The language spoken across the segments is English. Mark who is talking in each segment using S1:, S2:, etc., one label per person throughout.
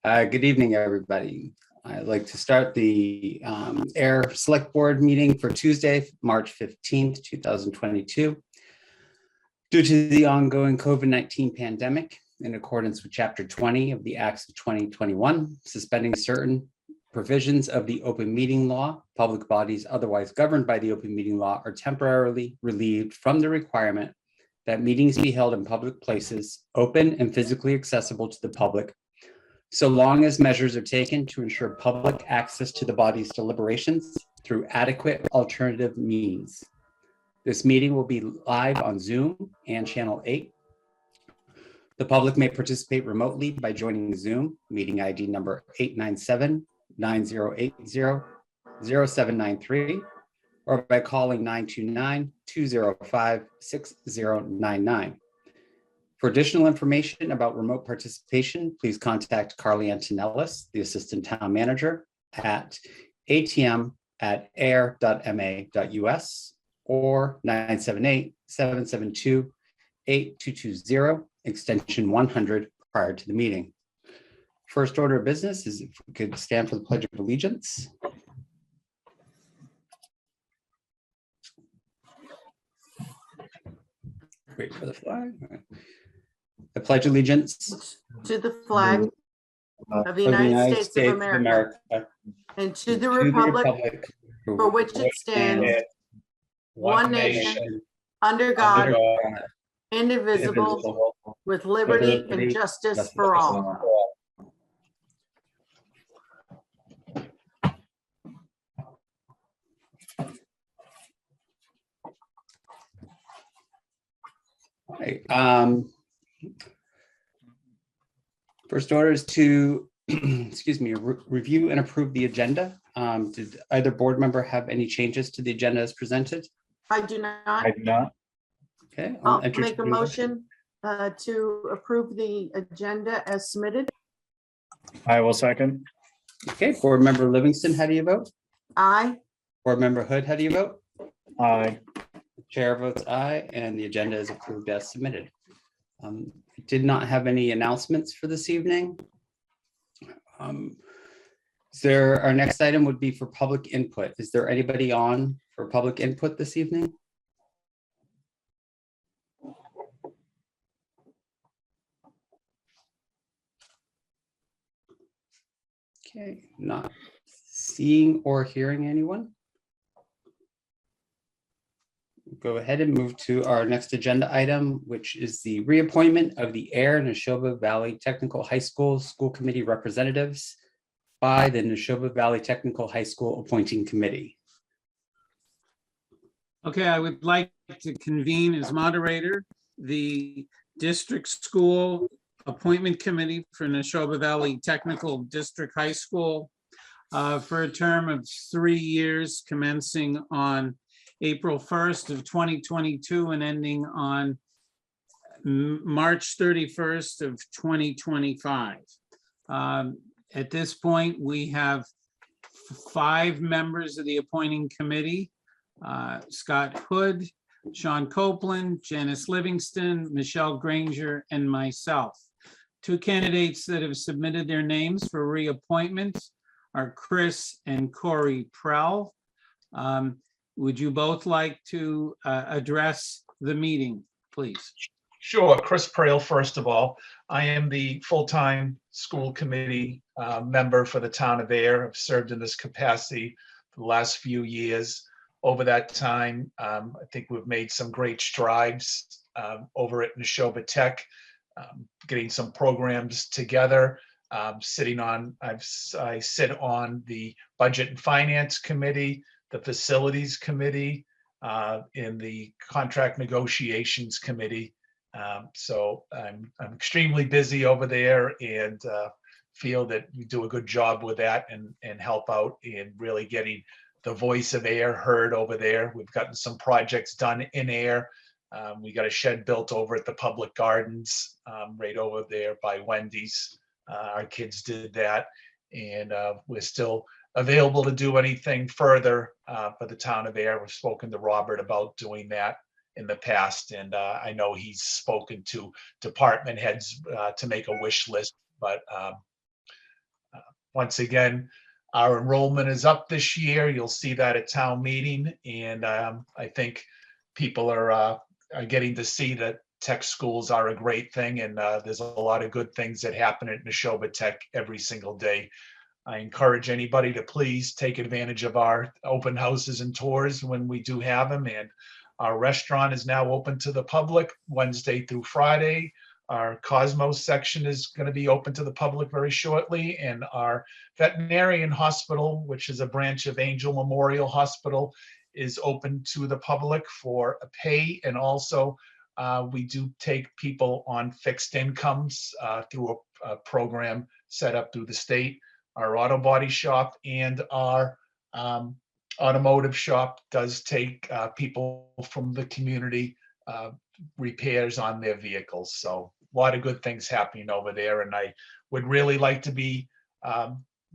S1: Good evening, everybody. I'd like to start the Ayer Select Board meeting for Tuesday, March 15th, 2022. Due to the ongoing COVID-19 pandemic, in accordance with Chapter 20 of the Acts of 2021, suspending certain provisions of the open meeting law, public bodies otherwise governed by the open meeting law are temporarily relieved from the requirement that meetings be held in public places, open and physically accessible to the public, so long as measures are taken to ensure public access to the body's deliberations through adequate alternative means. This meeting will be live on Zoom and Channel 8. The public may participate remotely by joining Zoom, meeting ID number 897-9080-0793, or by calling 929-205-6099. For additional information about remote participation, please contact Carly Antonellis, the Assistant Town Manager, at atm@ayer.ma.us or 978-772-8220, extension 100 prior to the meeting. First order of business is if we could stand for the Pledge of Allegiance. Wait for the flag. I pledge allegiance
S2: to the flag of the United States of America and to the republic for which it stands, one nation, under God, indivisible, with liberty and justice for all.
S1: Right. First order is to, review and approve the agenda. Did either board member have any changes to the agenda as presented?
S2: I do not.
S3: I do not.
S1: Okay,
S2: I'll make a motion to approve the agenda as submitted.
S3: I will second.
S1: Okay, board member Livingston, how do you vote?
S2: Aye.
S1: Board member Hood, how do you vote?
S3: Aye.
S1: Chair votes aye, and the agenda is approved as submitted. I did not have any announcements for this evening. Our next item would be for public input. Is there anybody on for public input this evening? Okay, not seeing or hearing anyone. Go ahead and move to our next agenda item, which is the reappointment of the Ayer and Neshoba Valley Technical High School School Committee representatives by the Neshoba Valley Technical High School Appointing Committee.
S4: Okay, I would like to convene as moderator the District School Appointment Committee for Neshoba Valley Technical District High School for a term of 3 years, commencing on April 1st of 2022 and ending on March 31st of 2025. At this point, we have 5 members of the appointing committee: Scott Hood, Sean Copeland, Janice Livingston, Michelle Granger, and myself. 2 candidates that have submitted their names for reappointment are Chris and Corey Prell. Would you both like to address the meeting, please?
S5: Sure. Chris Prale, first of all. I am the full-time school committee member for the town of Ayer. I've served in this capacity for the last few years. Over that time, I think we've made some great strides over at Neshoba Tech, getting some programs together. I sit on the Budget and Finance Committee, the Facilities Committee, in the Contract Negotiations Committee. So I'm extremely busy over there, and feel that we do a good job with that and help out in really getting the voice of Ayer heard over there. We've gotten some projects done in Ayer. We got a shed built over at the Public Gardens, right over there by Wendy's. Our kids did that, and we're still available to do anything further for the town of Ayer. We've spoken to Robert about doing that in the past, and I know he's spoken to department heads to make a wish list, but once again, our enrollment is up this year. You'll see that at town meeting. And I think people are getting to see that tech schools are a great thing. And there's a lot of good things that happen at Neshoba Tech every single day. I encourage anybody to please take advantage of our open houses and tours when we do have them. And our restaurant is now open to the public Wednesday through Friday. Our Cosmos section is going to be open to the public very shortly. And our veterinarian hospital, which is a branch of Angel Memorial Hospital, is open to the public for a pay. And also we do take people on fixed incomes through a program set up through the state. Our auto body shop and our automotive shop does take people from the community repairs on their vehicles. So a lot of good things happening over there. And I would really like to be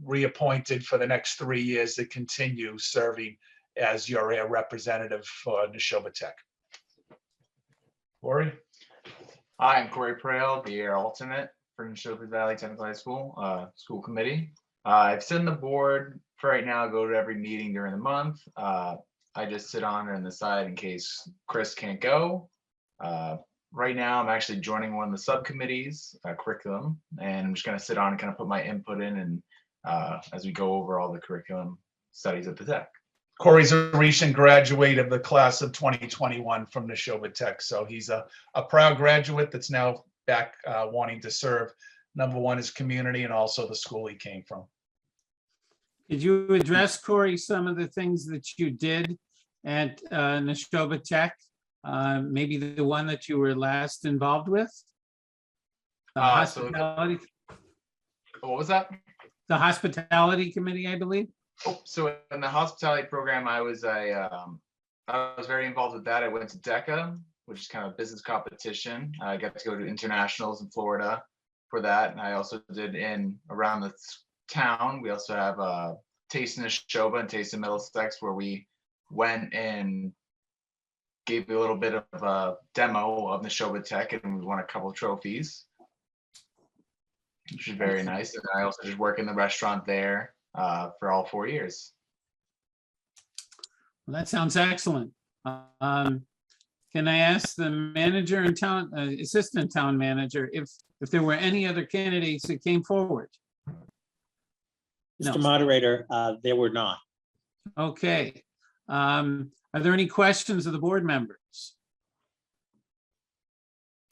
S5: reappointed for the next 3 years to continue serving as your Ayer representative for Neshoba Tech. Corey?
S6: Hi, I'm Corey Prail, the Ayer alternate for Neshoba Valley Technical High School school committee. I've sit on the board for right now, go to every meeting during the month. I just sit on the side in case Chris can't go. Right now, I'm actually joining one of the subcommittees, curriculum, and I'm just going to sit on and kind of put my input in and as we go over all the curriculum studies at the tech.
S5: Corey's a recent graduate of the class of 2021 from Neshoba Tech. So he's a proud graduate that's now back wanting to serve, number one, his community and also the school he came from.
S4: Did you address, Corey, some of the things that you did at Neshoba Tech? Maybe the one that you were last involved with? The hospitality.
S6: What was that?
S4: The hospitality committee, I believe.
S6: Oh, so in the hospitality program, I was very involved with that. I went to DECA, which is kind of a business competition. I got to go to internationals in Florida for that. And I also did around the town. We also have Taste in Neshoba and Taste in Middlesex, where we went and gave a little bit of a demo of Neshoba Tech, and we won a couple of trophies, which is very nice. And I also just work in the restaurant there for all 4 years.
S4: Well, that sounds excellent. Can I ask the manager and assistant town manager if there were any other candidates that came forward?
S7: Mr. Moderator, there were not.
S4: Okay. Are there any questions of the board members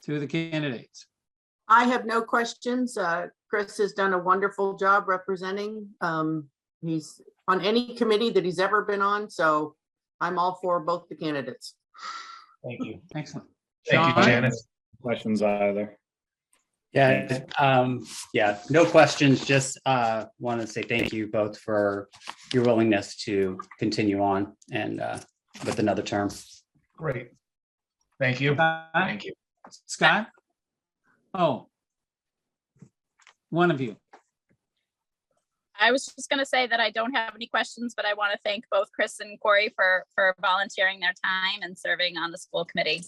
S4: to the candidates?
S2: I have no questions. Chris has done a wonderful job representing. He's on any committee that he's ever been on, so I'm all for both the candidates.
S5: Thank you.
S4: Excellent.
S5: Thank you,
S4: Sean?
S5: Janice.
S3: Questions either?
S1: Yeah, no questions. Just want to say thank you both for your willingness to continue on and with another term.
S5: Great. Thank you.
S6: Thank you.
S4: Scott? Oh. One of you.
S8: I was just going to say that I don't have any questions, but I want to thank both Chris and Corey for volunteering their time and serving on the school committee.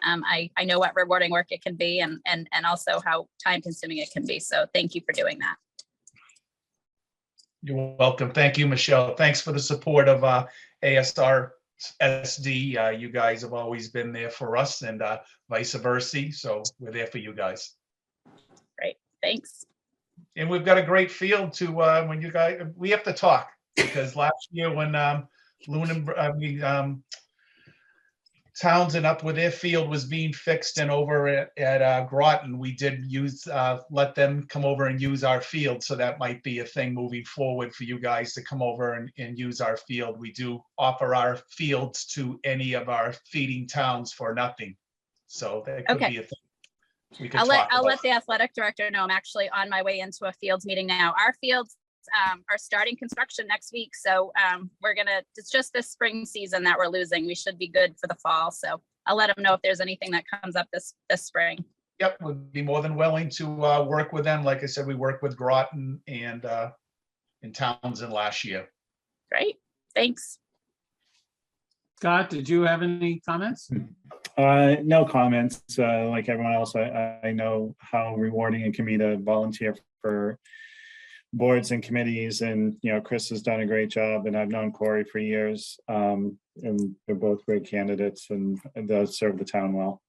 S8: I know what rewarding work it can be and also how time consuming it can be. So thank you for doing that.
S5: You're welcome. Thank you, Michelle. Thanks for the support of ASR SD. You guys have always been there for us and vice versa. So we're there for you guys.
S8: Great. Thanks.
S5: And we've got a great field to when you guys, we have to talk because last year when Townsend up with their field was being fixed and over at Groton, we did let them come over and use our field. So that might be a thing moving forward for you guys to come over and use our field. We do offer our fields to any of our feeding towns for nothing. So that could be a thing.
S8: I'll let the athletic director know I'm actually on my way into a fields meeting now. Our fields are starting construction next week. So it's just this spring season that we're losing. We should be good for the fall. So I'll let them know if there's anything that comes up this spring.
S5: Yep, we'd be more than willing to work with them. Like I said, we worked with Groton and in Townsend last year.
S8: Great, thanks.
S4: Scott, did you have any comments?
S3: No comments. Like everyone else, I know how rewarding it can be to volunteer for boards and committees, and, Chris has done a great job, and I've known Corey for years. And they're both great candidates, and they'll serve the town well.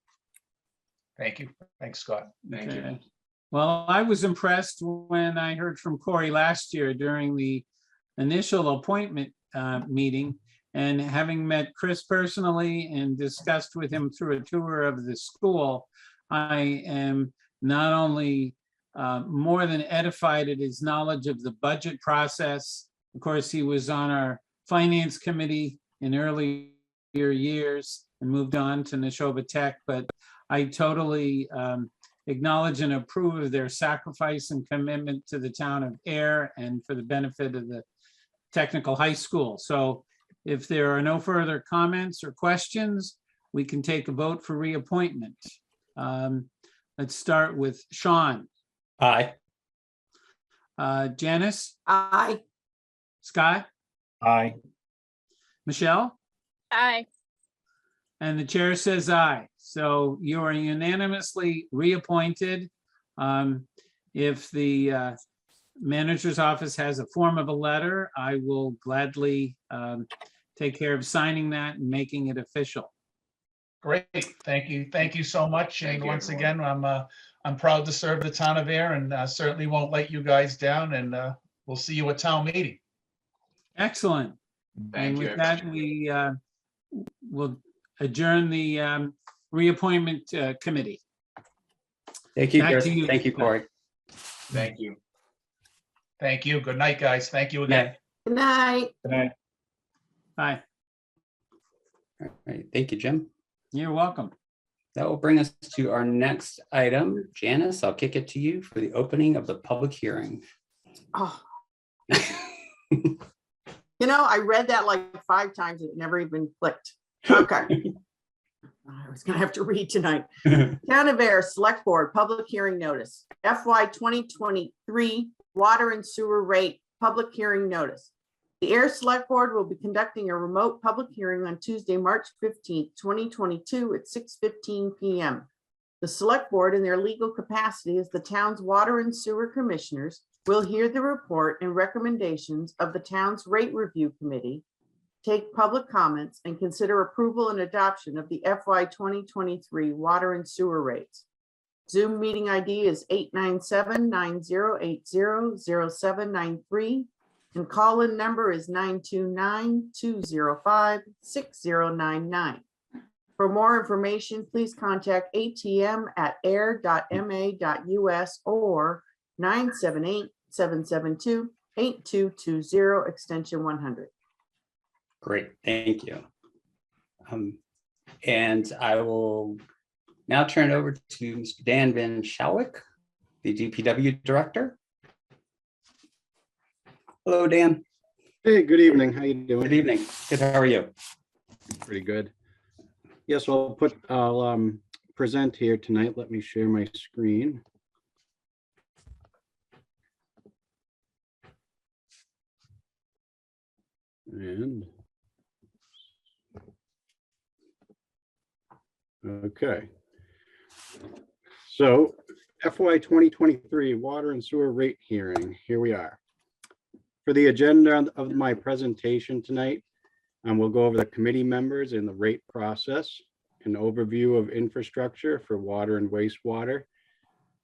S5: Thank you. Thanks, Scott.
S6: Thank you.
S4: Okay. Well, I was impressed when I heard from Corey last year during the initial appointment meeting, and having met Chris personally and discussed with him through a tour of the school, I am not only more than edified at his knowledge of the budget process. Of course, he was on our finance committee in earlier years and moved on to Neshoba Tech, but I totally acknowledge and approve of their sacrifice and commitment to the town of Ayer and for the benefit of the technical high school. So if there are no further comments or questions, we can take a vote for reappointment. Let's start with Sean.
S1: Aye.
S4: Janice,
S2: Aye.
S4: Scott,
S3: Aye.
S4: Michelle,
S8: Aye.
S4: and the chair says aye. So you are unanimously reappointed. If the manager's office has a form of a letter, I will gladly take care of signing that and making it official.
S5: Great. Thank you. Thank you so much.
S6: Thank
S5: And
S6: you,
S5: once
S6: everyone.
S5: again, I'm proud to serve the town of Ayer, and certainly won't let you guys down, and we'll see you at town meeting.
S4: Excellent.
S6: Thank
S4: And
S6: you.
S4: with that, we will adjourn the reappointment committee.
S1: Thank you,
S4: Back
S1: Chris.
S4: to you.
S1: Thank you, Corey.
S6: Thank you.
S5: Thank you. Good night, guys. Thank you again.
S2: Good night.
S3: Good night.
S4: Bye.
S1: All right. Thank you, Jim.
S4: You're welcome.
S1: That will bring us to our next item. Janice, I'll kick it to you for the opening of the public hearing.
S2: Oh, I read that like 5 times and it never even clicked. Okay. I was gonna have to read tonight. Town of Ayer Select Board Public Hearing Notice, FY 2023 Water and Sewer Rate Public Hearing Notice. The Ayer Select Board will be conducting a remote public hearing on Tuesday, March 15th, 2022 at 6:15 p.m. The Select Board, in their legal capacity as the town's Water and Sewer Commissioners, will hear the report and recommendations of the town's Rate Review Committee, take public comments, and consider approval and adoption of the FY 2023 water and sewer rates. Zoom meeting ID is 897-9080-0793, and call-in number is 929-205-6099. For more information, please contact atm@ayer.ma.us or 978-772-8220, extension 100.
S1: Great, thank you. And I will now turn it over to Mr. Dan Van Schauwick, the DPW Director. Hello, Dan.
S9: Hey, good evening. How you doing?
S1: Good evening. Good, how are you?
S9: Pretty good. Yes, I'll present here tonight. Let me share my screen. And okay. So FY 2023 water and sewer rate hearing. Here we are. For the agenda of my presentation tonight, we'll go over the committee members and the rate process, an overview of infrastructure for water and wastewater,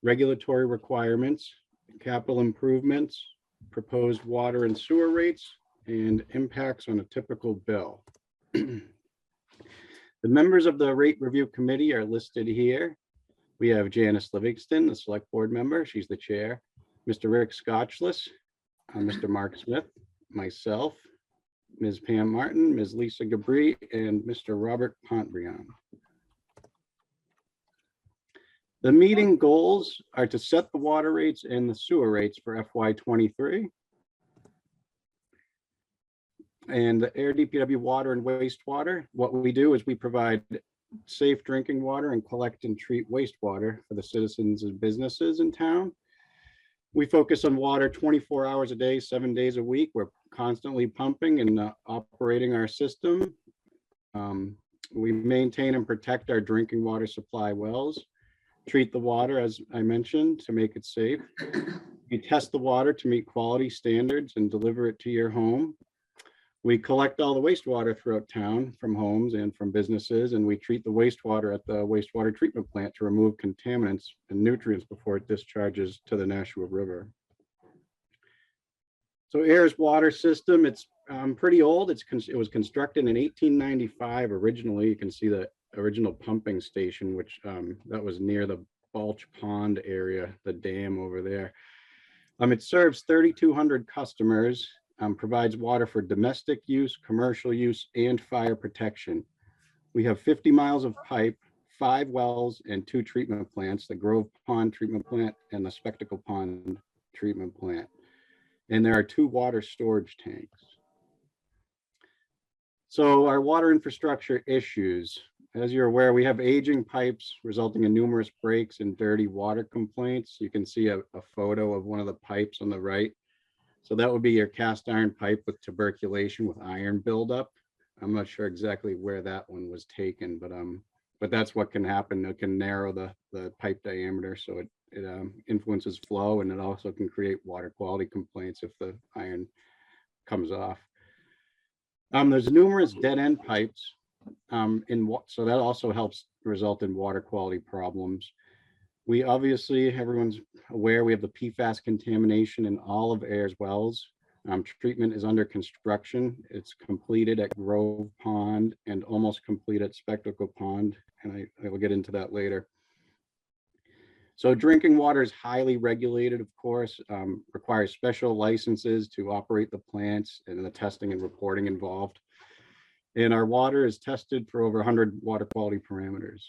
S9: regulatory requirements, capital improvements, proposed water and sewer rates, and impacts on a typical bill. The members of the Rate Review Committee are listed here. We have Janice Livingston, the Select Board member. She's the chair. Mr. Rick Scotchless, Mr. Mark Smith, myself, Ms. Pam Martin, Ms. Lisa Gabri, and Mr. Robert Pontbriand. The meeting goals are to set the water rates and the sewer rates for FY 23. And the Ayer DPW water and wastewater, what we do is we provide safe drinking water and collect and treat wastewater for the citizens and businesses in town. We focus on water 24 hours a day, 7 days a week. We're constantly pumping and operating our system. We maintain and protect our drinking water supply wells, treat the water, as I mentioned, to make it safe. We test the water to meet quality standards and deliver it to your home. We collect all the wastewater throughout town from homes and from businesses, and we treat the wastewater at the wastewater treatment plant to remove contaminants and nutrients before it discharges to the Nashua River. So Ayer's water system, it's pretty old. It was constructed in 1895 originally. You can see the original pumping station, which that was near the Balch Pond area, the dam over there. It serves 3,200 customers, provides water for domestic use, commercial use, and fire protection. We have 50 miles of pipe, 5 wells, and 2 treatment plants, the Grove Pond Treatment Plant and the Spectacle Pond Treatment Plant. And there are 2 water storage tanks. So our water infrastructure issues, as you're aware, we have aging pipes resulting in numerous breaks and dirty water complaints. You can see a photo of one of the pipes on the right. So that would be your cast iron pipe with tuberculation with iron buildup. I'm not sure exactly where that one was taken, but that's what can happen. It can narrow the pipe diameter, so it influences flow, and it also can create water quality complaints if the iron comes off. There's numerous dead end pipes, so that also helps result in water quality problems. We obviously, everyone's aware, we have the PFAS contamination in all of Ayer's wells. Treatment is under construction. It's completed at Grove Pond and almost complete at Spectacle Pond, and I will get into that later. So drinking water is highly regulated, of course, requires special licenses to operate the plants and the testing and reporting involved. And our water is tested for over 100 water quality parameters.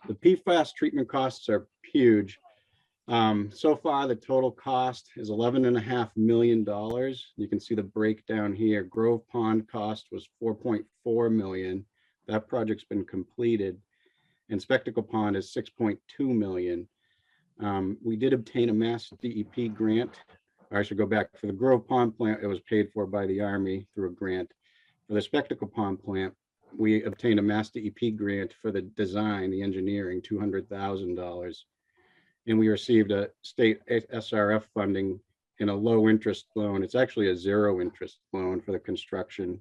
S9: The PFAS treatment costs are huge. So far, the total cost is $11.5 million. You can see the breakdown here. Grove Pond cost was $4.4 million. That project's been completed. And Spectacle Pond is $6.2 million. We did obtain a Mass DEP grant. I should go back. For the Grove Pond plant, it was paid for by the Army through a grant. For the Spectacle Pond plant, we obtained a Mass DEP grant for the design, the engineering, $200,000. And we received a state SRF funding in a low interest loan. It's actually a 0 interest loan for the construction.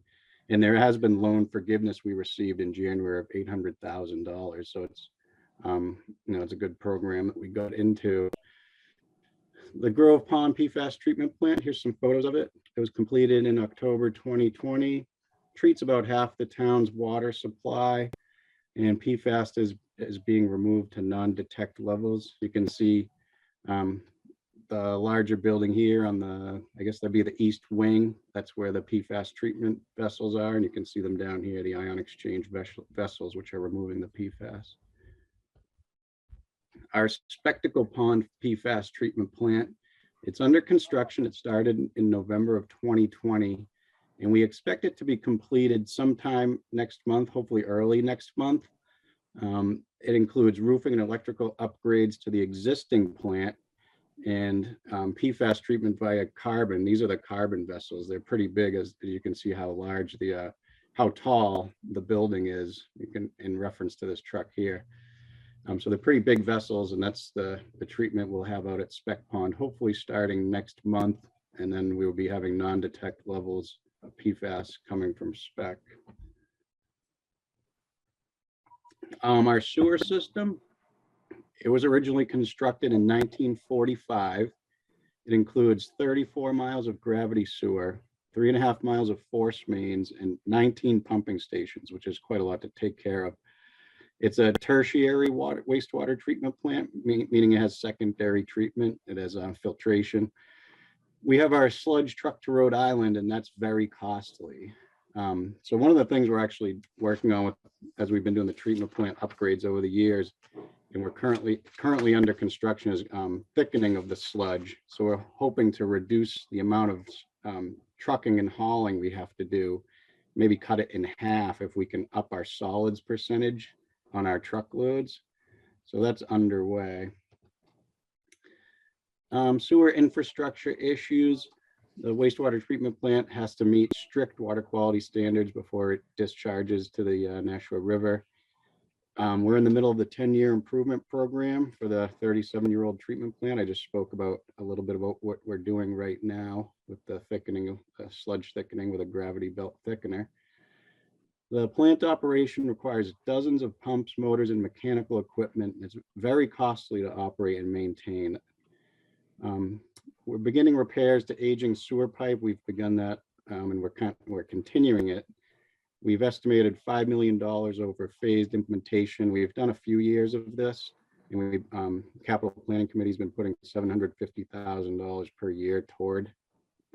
S9: And there has been loan forgiveness we received in January of $800,000. So it's, it's a good program that we got into. The Grove Pond PFAS treatment plant, here's some photos of it. It was completed in October 2020. Treats about half the town's water supply, and PFAS is being removed to non-detect levels. You can see the larger building here on the, I guess that'd be the east wing. That's where the PFAS treatment vessels are. And you can see them down here, the ion exchange vessels, which are removing the PFAS. Our Spectacle Pond PFAS treatment plant, it's under construction. It started in November of 2020, and we expect it to be completed sometime next month, hopefully early next month. It includes roofing and electrical upgrades to the existing plant, and PFAS treatment via carbon. These are the carbon vessels. They're pretty big, as you can see how large how tall the building is. You can, in reference to this truck here. So they're pretty big vessels, and that's the treatment we'll have out at Spec Pond, hopefully starting next month, and then we'll be having non-detect levels of PFAS coming from Spec. Our sewer system, it was originally constructed in 1945. It includes 34 miles of gravity sewer, 3.5 miles of force mains, and 19 pumping stations, which is quite a lot to take care of. It's a tertiary wastewater treatment plant, meaning it has secondary treatment. It has filtration. We have our sludge truck to Rhode Island, and that's very costly. So one of the things we're actually working on as we've been doing the treatment plant upgrades over the years, and we're currently under construction, is thickening of the sludge. So we're hoping to reduce the amount of trucking and hauling we have to do, maybe cut it in half if we can up our solids percentage on our truckloads. So that's underway. Sewer infrastructure issues. The wastewater treatment plant has to meet strict water quality standards before it discharges to the Nashua River. We're in the middle of the 10-year improvement program for the 37-year-old treatment plant. I just spoke about a little bit about what we're doing right now with the thickening of sludge thickening with a gravity belt thickener. The plant operation requires dozens of pumps, motors, and mechanical equipment. It's very costly to operate and maintain. We're beginning repairs to aging sewer pipe. We've begun that, and we're continuing it. We've estimated $5 million over phased implementation. We've done a few years of this, and we've capital planning committee's been putting $750,000 per year toward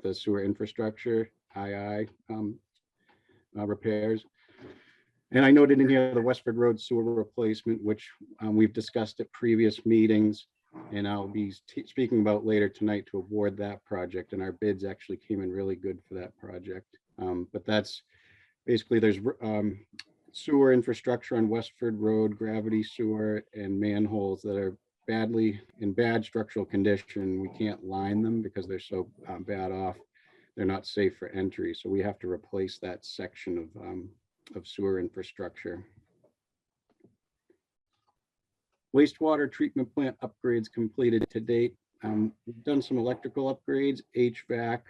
S9: the sewer infrastructure II repairs. And I noted in here the Westford Road sewer replacement, which we've discussed at previous meetings, and I'll be speaking about later tonight to award that project. And our bids actually came in really good for that project. But that's basically, there's sewer infrastructure on Westford Road, gravity sewer, and manholes that are in bad structural condition. We can't line them because they're so bad off. They're not safe for entry. So we have to replace that section of sewer infrastructure. Wastewater treatment plant upgrades completed to date. We've done some electrical upgrades, HVAC,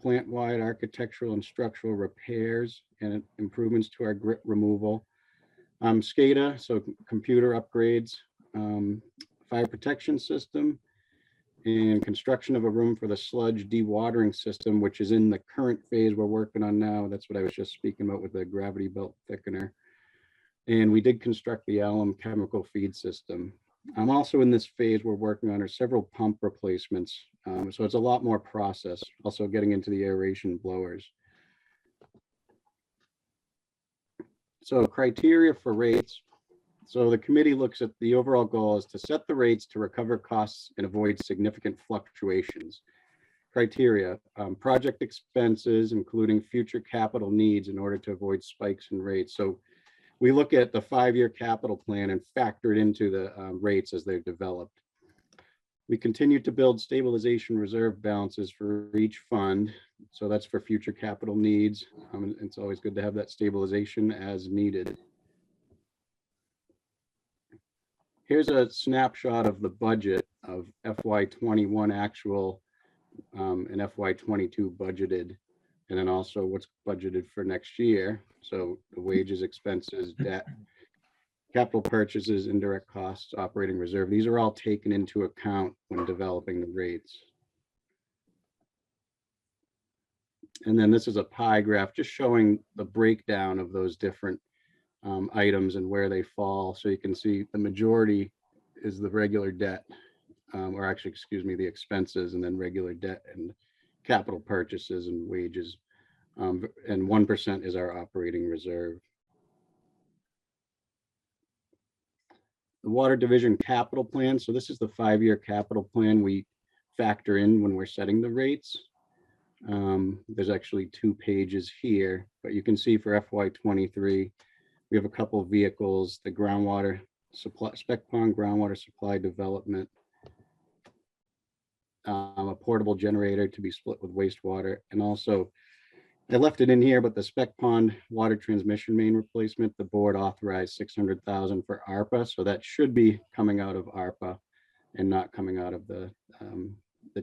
S9: plant-wide architectural and structural repairs and improvements to our grit removal. SCADA, so computer upgrades, fire protection system, and construction of a room for the sludge dewatering system, which is in the current phase we're working on now. That's what I was just speaking about with the gravity belt thickener. And we did construct the alum chemical feed system. I'm also in this phase we're working on are several pump replacements. So it's a lot more process, also getting into the aeration blowers. So criteria for rates. So the committee looks at the overall goal is to set the rates to recover costs and avoid significant fluctuations. Criteria, project expenses, including future capital needs in order to avoid spikes in rates. So we look at the 5-year capital plan and factor it into the rates as they're developed. We continue to build stabilization reserve balances for each fund. So that's for future capital needs. It's always good to have that stabilization as needed. Here's a snapshot of the budget of FY21 actual and FY22 budgeted, and then also what's budgeted for next year. So the wages, expenses, debt, capital purchases, indirect costs, operating reserve. These are all taken into account when developing the rates. And then this is a pie graph just showing the breakdown of those different items and where they fall. So you can see the majority is the regular debt, or actually, excuse me, the expenses, and then regular debt and capital purchases and wages. And 1% is our operating reserve. The Water Division capital plan. So this is the 5-year capital plan we factor in when we're setting the rates. There's actually 2 pages here, but you can see for FY23, we have a couple of vehicles, the groundwater supply, spec pond groundwater supply development, a portable generator to be split with wastewater, and also I left it in here, but the spec pond water transmission main replacement, the board authorized $600,000 for ARPA, so that should be coming out of ARPA and not coming out of the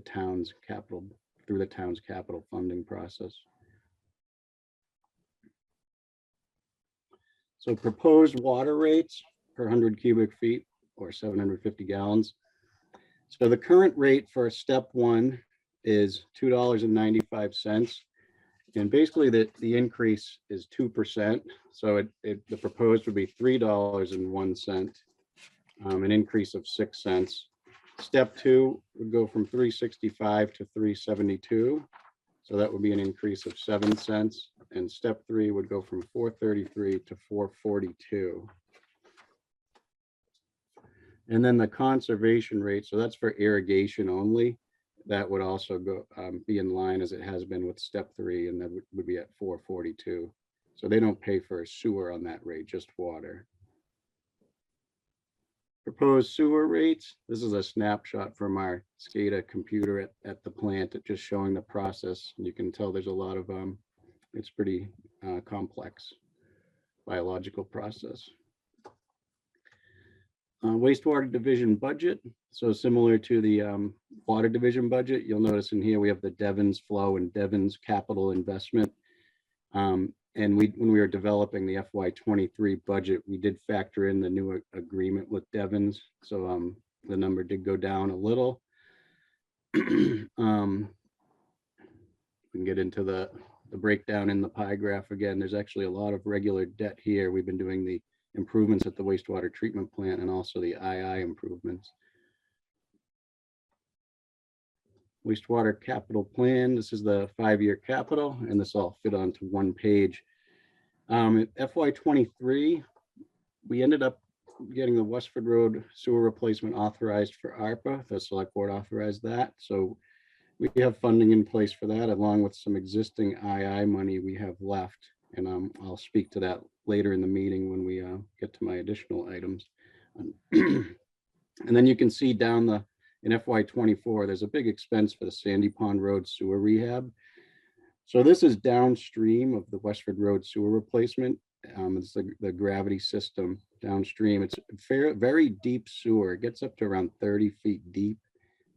S9: town's capital, through the town's capital funding process. So proposed water rates per 100 cubic feet or 750 gallons. So the current rate for step 1 is $2.95. And basically the increase is 2%. So the proposed would be $3.01, an increase of 6 cents. Step 2 would go from 365 to 372. So that would be an increase of 7 cents. And step 3 would go from 433 to 442. And then the conservation rate, so that's for irrigation only. That would also go be in line as it has been with step 3, and that would be at 442. So they don't pay for a sewer on that rate, just water. Proposed sewer rates. This is a snapshot from our SCADA computer at the plant, just showing the process. You can tell there's a lot of, it's pretty complex biological process. Wastewater division budget. So similar to the water division budget, you'll notice in here we have the Devon's flow and Devon's capital investment. And when we were developing the FY23 budget, we did factor in the new agreement with Devon's. So the number did go down a little. We can get into the breakdown in the pie graph again. There's actually a lot of regular debt here. We've been doing the improvements at the wastewater treatment plant and also the II improvements. Wastewater capital plan. This is the 5-year capital, and this all fit onto one page. At FY23, we ended up getting the Westford Road sewer replacement authorized for ARPA. The select board authorized that. So we have funding in place for that, along with some existing II money we have left. And I'll speak to that later in the meeting when we get to my additional items. And then you can see down in FY24, there's a big expense for the Sandy Pond Road sewer rehab. So this is downstream of the Westford Road sewer replacement. It's the gravity system downstream. It's very deep sewer. It gets up to around 30 feet deep,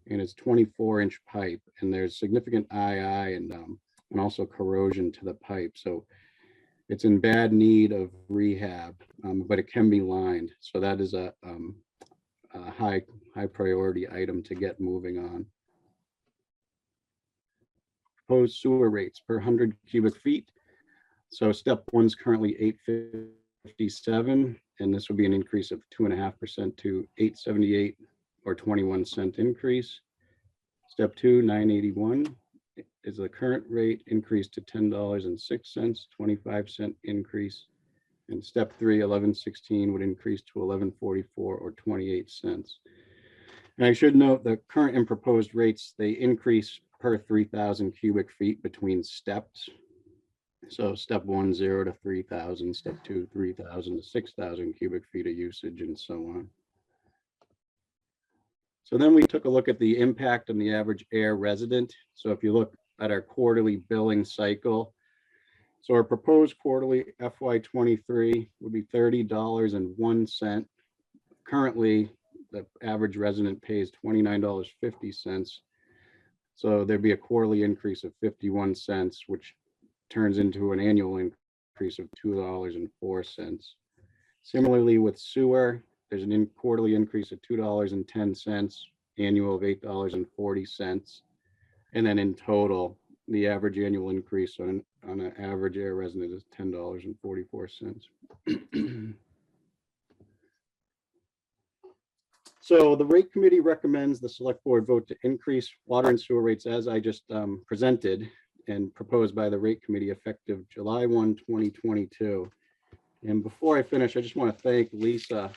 S9: and it's 24-inch pipe. And there's significant II and also corrosion to the pipe. So it's in bad need of rehab, but it can be lined. So that is a high priority item to get moving on. Proposed sewer rates per 100 cubic feet. So step 1 is currently 857, and this will be an increase of 2.5% to 878, or 21-cent increase. Step 2, 981 is the current rate, increase to $10.06, 25-cent increase. And step 3, 1116 would increase to 1144, or 28 cents. And I should note the current and proposed rates, they increase per 3,000 cubic feet between steps. So step 1, 0 to 3,000, step 2, 3,000 to 6,000 cubic feet of usage, and so on. So then we took a look at the impact on the average Ayer resident. So if you look at our quarterly billing cycle, so our proposed quarterly FY23 would be $30.01. Currently, the average resident pays $29.50. So there'd be a quarterly increase of 51 cents, which turns into an annual increase of $2.04. Similarly with sewer, there's a quarterly increase of $2.10, annual of $8.40. And then in total, the average annual increase on an average Ayer resident is $10.44. So the rate committee recommends the select board vote to increase water and sewer rates as I just presented and proposed by the rate committee effective July 1, 2022. And before I finish, I just want to thank Lisa.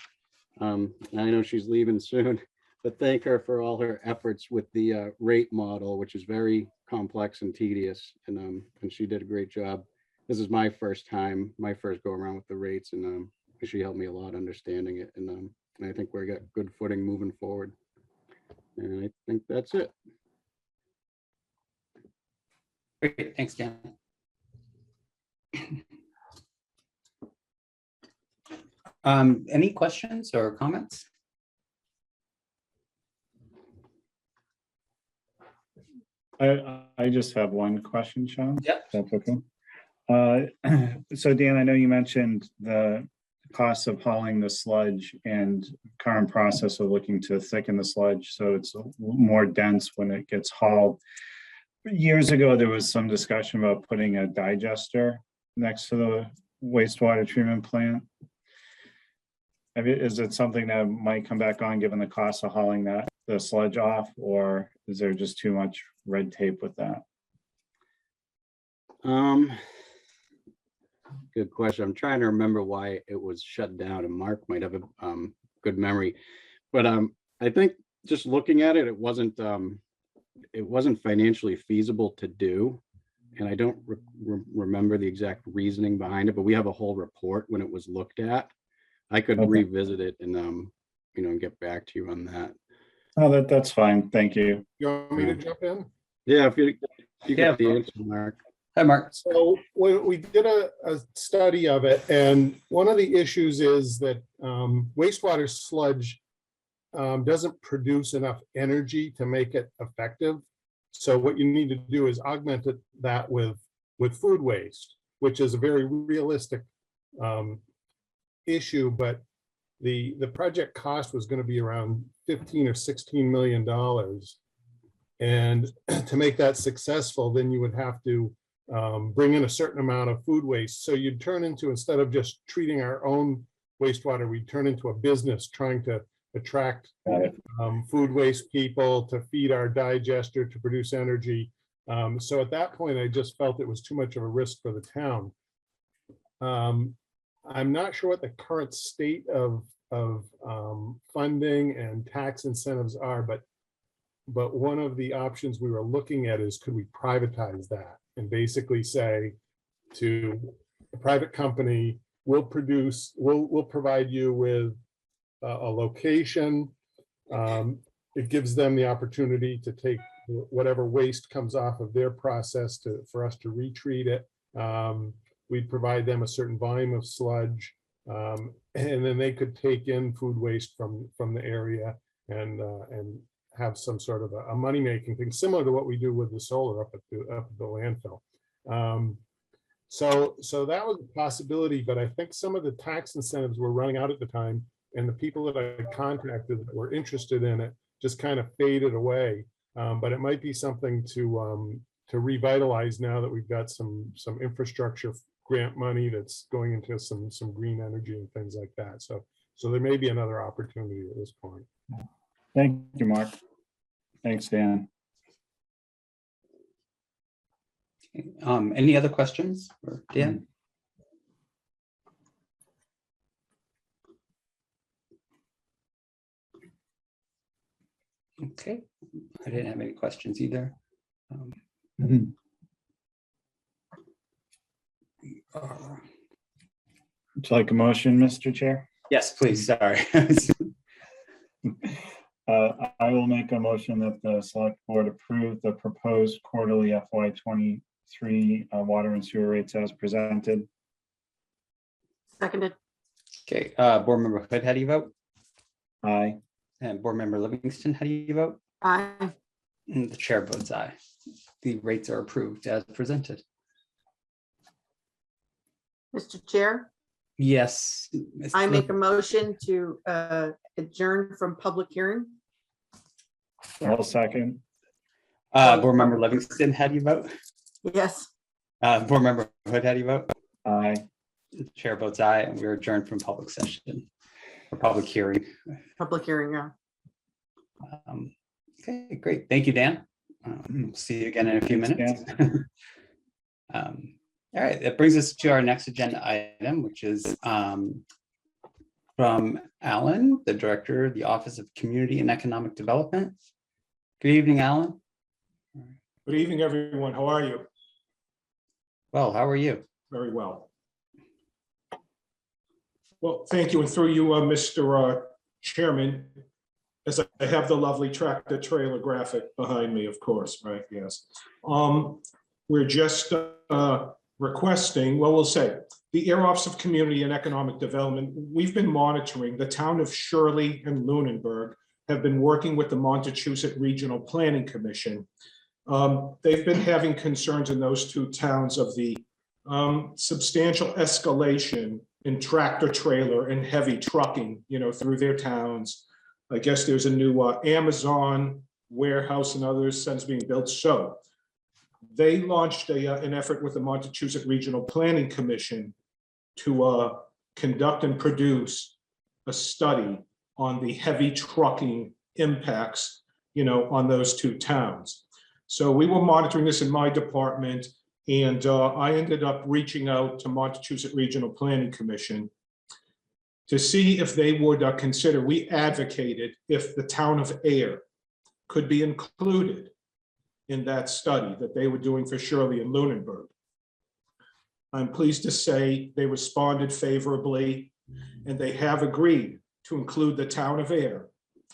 S9: I know she's leaving soon, but thank her for all her efforts with the rate model, which is very complex and tedious. And she did a great job. This is my first go around with the rates, and she helped me a lot understanding it. And I think we're got good footing moving forward. And I think that's it.
S1: Great, thanks, Dan. Any questions or comments?
S3: I just have one question, Sean.
S1: Yep.
S3: That's okay. So Dan, I know you mentioned the cost of hauling the sludge and current process of looking to thicken the sludge so it's more dense when it gets hauled. Years ago, there was some discussion about putting a digester next to the wastewater treatment plant. Is it something that might come back on given the cost of hauling the sludge off, or is there just too much red tape with that?
S9: Good question. I'm trying to remember why it was shut down, and Mark might have a good memory, but I think just looking at it, it wasn't financially feasible to do, and I don't remember the exact reasoning behind it. But we have a whole report when it was looked at. I could revisit it and and get back to you on that.
S3: Oh, that's fine. Thank you.
S10: You want me to jump in?
S9: Yeah, if you got the answer, Mark.
S1: Hi, Mark.
S10: So we did a study of it, and one of the issues is that wastewater sludge doesn't produce enough energy to make it effective. So what you need to do is augment that with food waste, which is a very realistic issue, but the project cost was going to be around $15 or $16 million. And to make that successful, then you would have to bring in a certain amount of food waste. So you'd turn into, instead of just treating our own wastewater, we'd turn into a business trying to attract food waste people to feed our digester to produce energy. So at that point, I just felt it was too much of a risk for the town. I'm not sure what the current state of funding and tax incentives are, but one of the options we were looking at is, could we privatize that and basically say to a private company, we'll provide you with a location. It gives them the opportunity to take whatever waste comes off of their process for us to retreat it. We'd provide them a certain volume of sludge, and then they could take in food waste from the area and have some sort of a money-making thing, similar to what we do with the solar up at the landfill. So that was a possibility, but I think some of the tax incentives were running out at the time, and the people that I contacted that were interested in it just kind of faded away. But it might be something to revitalize now that we've got some infrastructure grant money that's going into some green energy and things like that. So there may be another opportunity at this point.
S3: Thank you, Mark. Thanks, Dan.
S1: Any other questions for Dan? Okay, I didn't have any questions either.
S3: Would you like a motion, Mr. Chair?
S1: Yes, please, sorry.
S3: I will make a motion that the select board approve the proposed quarterly FY23 water and sewer rates as presented.
S2: Seconded.
S1: Okay, board member Hood, how do you vote?
S3: Aye.
S1: And board member Livingston, how do you vote?
S2: Aye.
S1: And the chair votes aye. The rates are approved as presented.
S2: Mr. Chair,
S1: Yes.
S2: I make a motion to adjourn from public hearing.
S3: I'll second.
S1: Board member Livingston, how do you vote?
S2: Yes.
S1: Board member Hood, how do you vote?
S3: Aye.
S1: The chair votes aye, and we're adjourned from public session or public hearing.
S2: Public hearing, yeah.
S1: Okay, great. Thank you, Dan. See you again in a few minutes. All right, that brings us to our next agenda item, which is from Alan, the Director of the Office of Community and Economic Development. Good evening, Alan.
S11: Good evening, everyone. How are you?
S1: Well, how are you?
S11: Very well. Well, thank you. And through you, Mr. Chairman, as I have the lovely tractor trailer graphic behind me, of course, right? Yes. We're just requesting, well, we'll say, the Ayer Office of Community and Economic Development, we've been monitoring. The town of Shirley and Lunenburg have been working with the Montechusett Regional Planning Commission. They've been having concerns in those two towns of the substantial escalation in tractor trailer and heavy trucking, through their towns. I guess there's a new Amazon warehouse and other sense being built. So they launched an effort with the Montechusett Regional Planning Commission to conduct and produce a study on the heavy trucking impacts, on those two towns. So we were monitoring this in my department, and I ended up reaching out to Montechusett Regional Planning Commission to see if they would consider, we advocated if the town of Ayer could be included in that study that they were doing for Shirley and Lunenburg. I'm pleased to say they responded favorably, and they have agreed to include the town of Ayer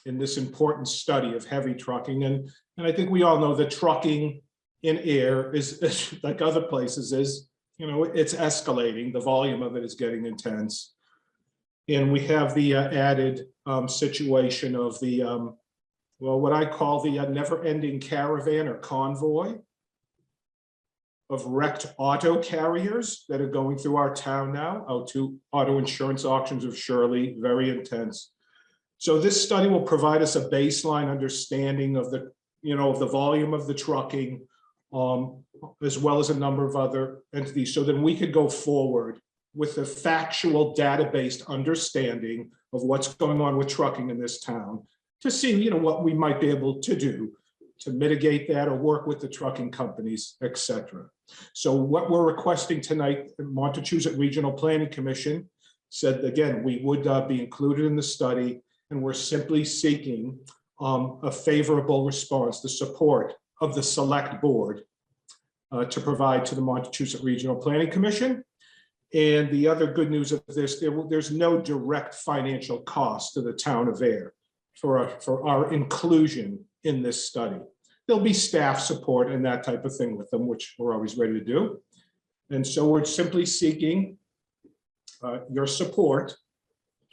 S11: in this important study of heavy trucking. And I think we all know that trucking in air is like other places is, it's escalating. The volume of it is getting intense. And we have the added situation of the, well, what I call the never-ending caravan or convoy of wrecked auto carriers that are going through our town now, out to auto insurance auctions of Shirley, very intense. So this study will provide us a baseline understanding of the, of the volume of the trucking, as well as a number of other entities. So then we could go forward with a factual data-based understanding of what's going on with trucking in this town to see, what we might be able to do to mitigate that or work with the trucking companies, et cetera. So what we're requesting tonight, the Montechusett Regional Planning Commission said, again, we would be included in the study, and we're simply seeking a favorable response, the support of the select board to provide to the Montechusett Regional Planning Commission. And the other good news of this, there's no direct financial cost to the town of Ayer for our inclusion in this study. There'll be staff support and that type of thing with them, which we're always ready to do. And so we're simply seeking your support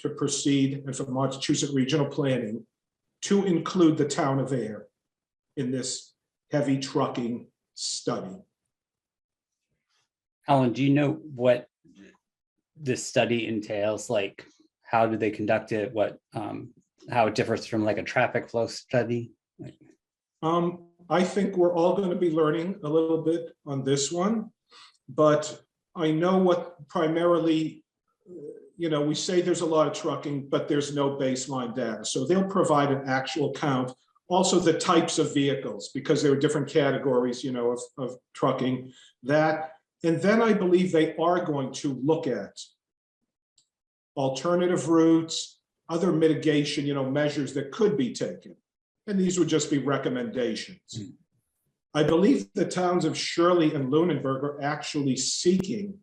S11: to proceed and for Montechusett Regional Planning to include the town of Ayer in this heavy trucking study.
S1: Alan, do you know what this study entails? Like, how do they conduct it? What, how it differs from like a traffic flow study?
S11: I think we're all going to be learning a little bit on this one, but I know what primarily, we say there's a lot of trucking, but there's no baseline data. So they'll provide an actual count. Also the types of vehicles, because there are different categories, of trucking that. And then I believe they are going to look at alternative routes, other mitigation, measures that could be taken. And these would just be recommendations. I believe the towns of Shirley and Lunenburg are actually seeking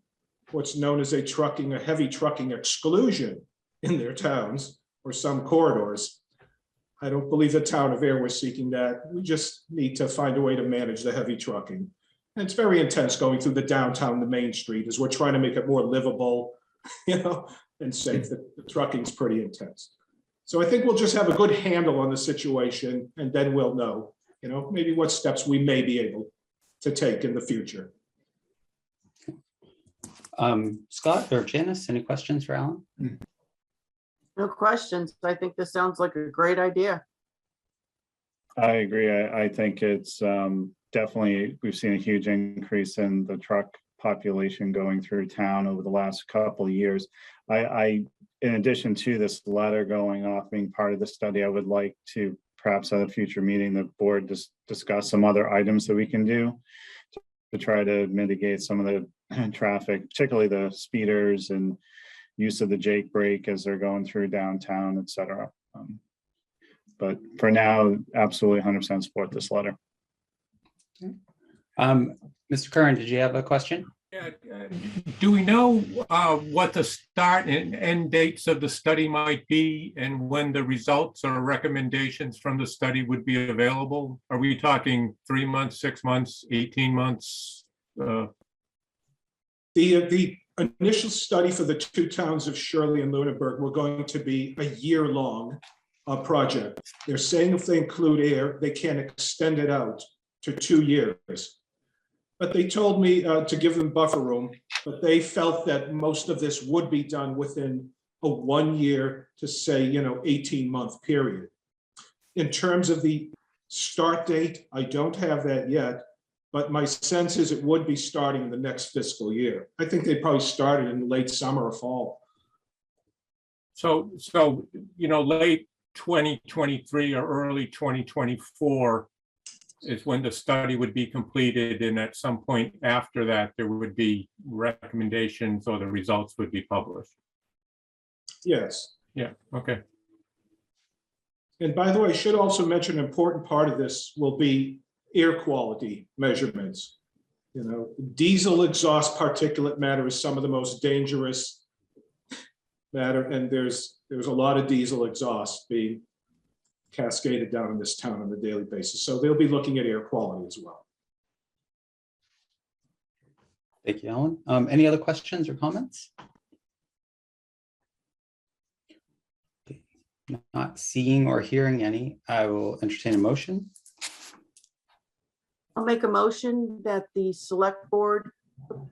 S11: what's known as a heavy trucking exclusion in their towns or some corridors. I don't believe the town of Ayer was seeking that. We just need to find a way to manage the heavy trucking. And it's very intense going through the downtown, the main street, as we're trying to make it more livable, and safe. The trucking's pretty intense. So I think we'll just have a good handle on the situation, and then we'll know, maybe what steps we may be able to take in the future.
S1: Scott or Janice, any questions for Alan?
S2: No questions. I think this sounds like a great idea.
S3: I agree. I think it's definitely, we've seen a huge increase in the truck population going through town over the last couple of years. In addition to this letter going off being part of the study, I would like to perhaps at a future meeting, the board discuss some other items that we can do to try to mitigate some of the traffic, particularly the speeders and use of the Jake brake as they're going through downtown, et cetera. But for now, absolutely 100% support this letter.
S1: Mr. Curran, did you have a question?
S12: Yeah, do we know what the start and end dates of the study might be and when the results or recommendations from the study would be available? Are we talking 3 months, 6 months, 18 months?
S11: The initial study for the two towns of Shirley and Lunenburg were going to be a year-long project. They're saying if they include Ayer, they can extend it out to 2 years. But they told me to give them buffer room, but they felt that most of this would be done within a 1 year to say, 18-month period. In terms of the start date, I don't have that yet, but my sense is it would be starting in the next fiscal year. I think they probably started in late summer or fall.
S12: So late 2023 or early 2024 is when the study would be completed, and at some point after that, there would be recommendations or the results would be published.
S11: Yes.
S12: Yeah, okay.
S11: And by the way, I should also mention an important part of this will be air quality measurements. Diesel exhaust particulate matter is some of the most dangerous matter, and there's a lot of diesel exhaust being cascaded down in this town on a daily basis. So they'll be looking at air quality as well.
S1: Thank you, Ellen. Any other questions or comments? Not seeing or hearing any, I will entertain a motion.
S2: I'll make a motion that the select board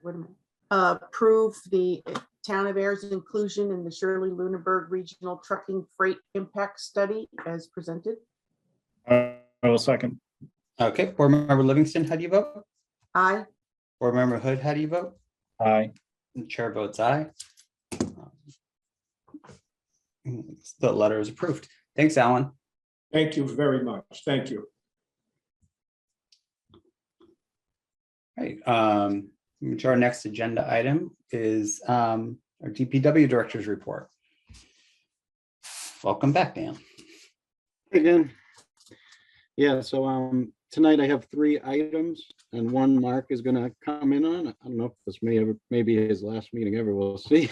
S2: wait a minute, approve the town of Ayer's inclusion in the Shirley Lunenburg Regional Trucking Freight Impact Study as presented.
S3: I will second.
S1: Okay, Board Member Livingston, how do you vote?
S2: Aye.
S1: Board Member Hood, how do you vote?
S3: Aye.
S1: The chair votes aye. The letter is approved. Thanks, Alan.
S11: Thank you very much. Thank you.
S1: Right. Our next agenda item is our DPW Director's Report. Welcome back, Dan.
S9: Again. Yeah, so tonight I have 3 items and one Mark is going to come in on. I don't know if this may be his last meeting ever, we'll see.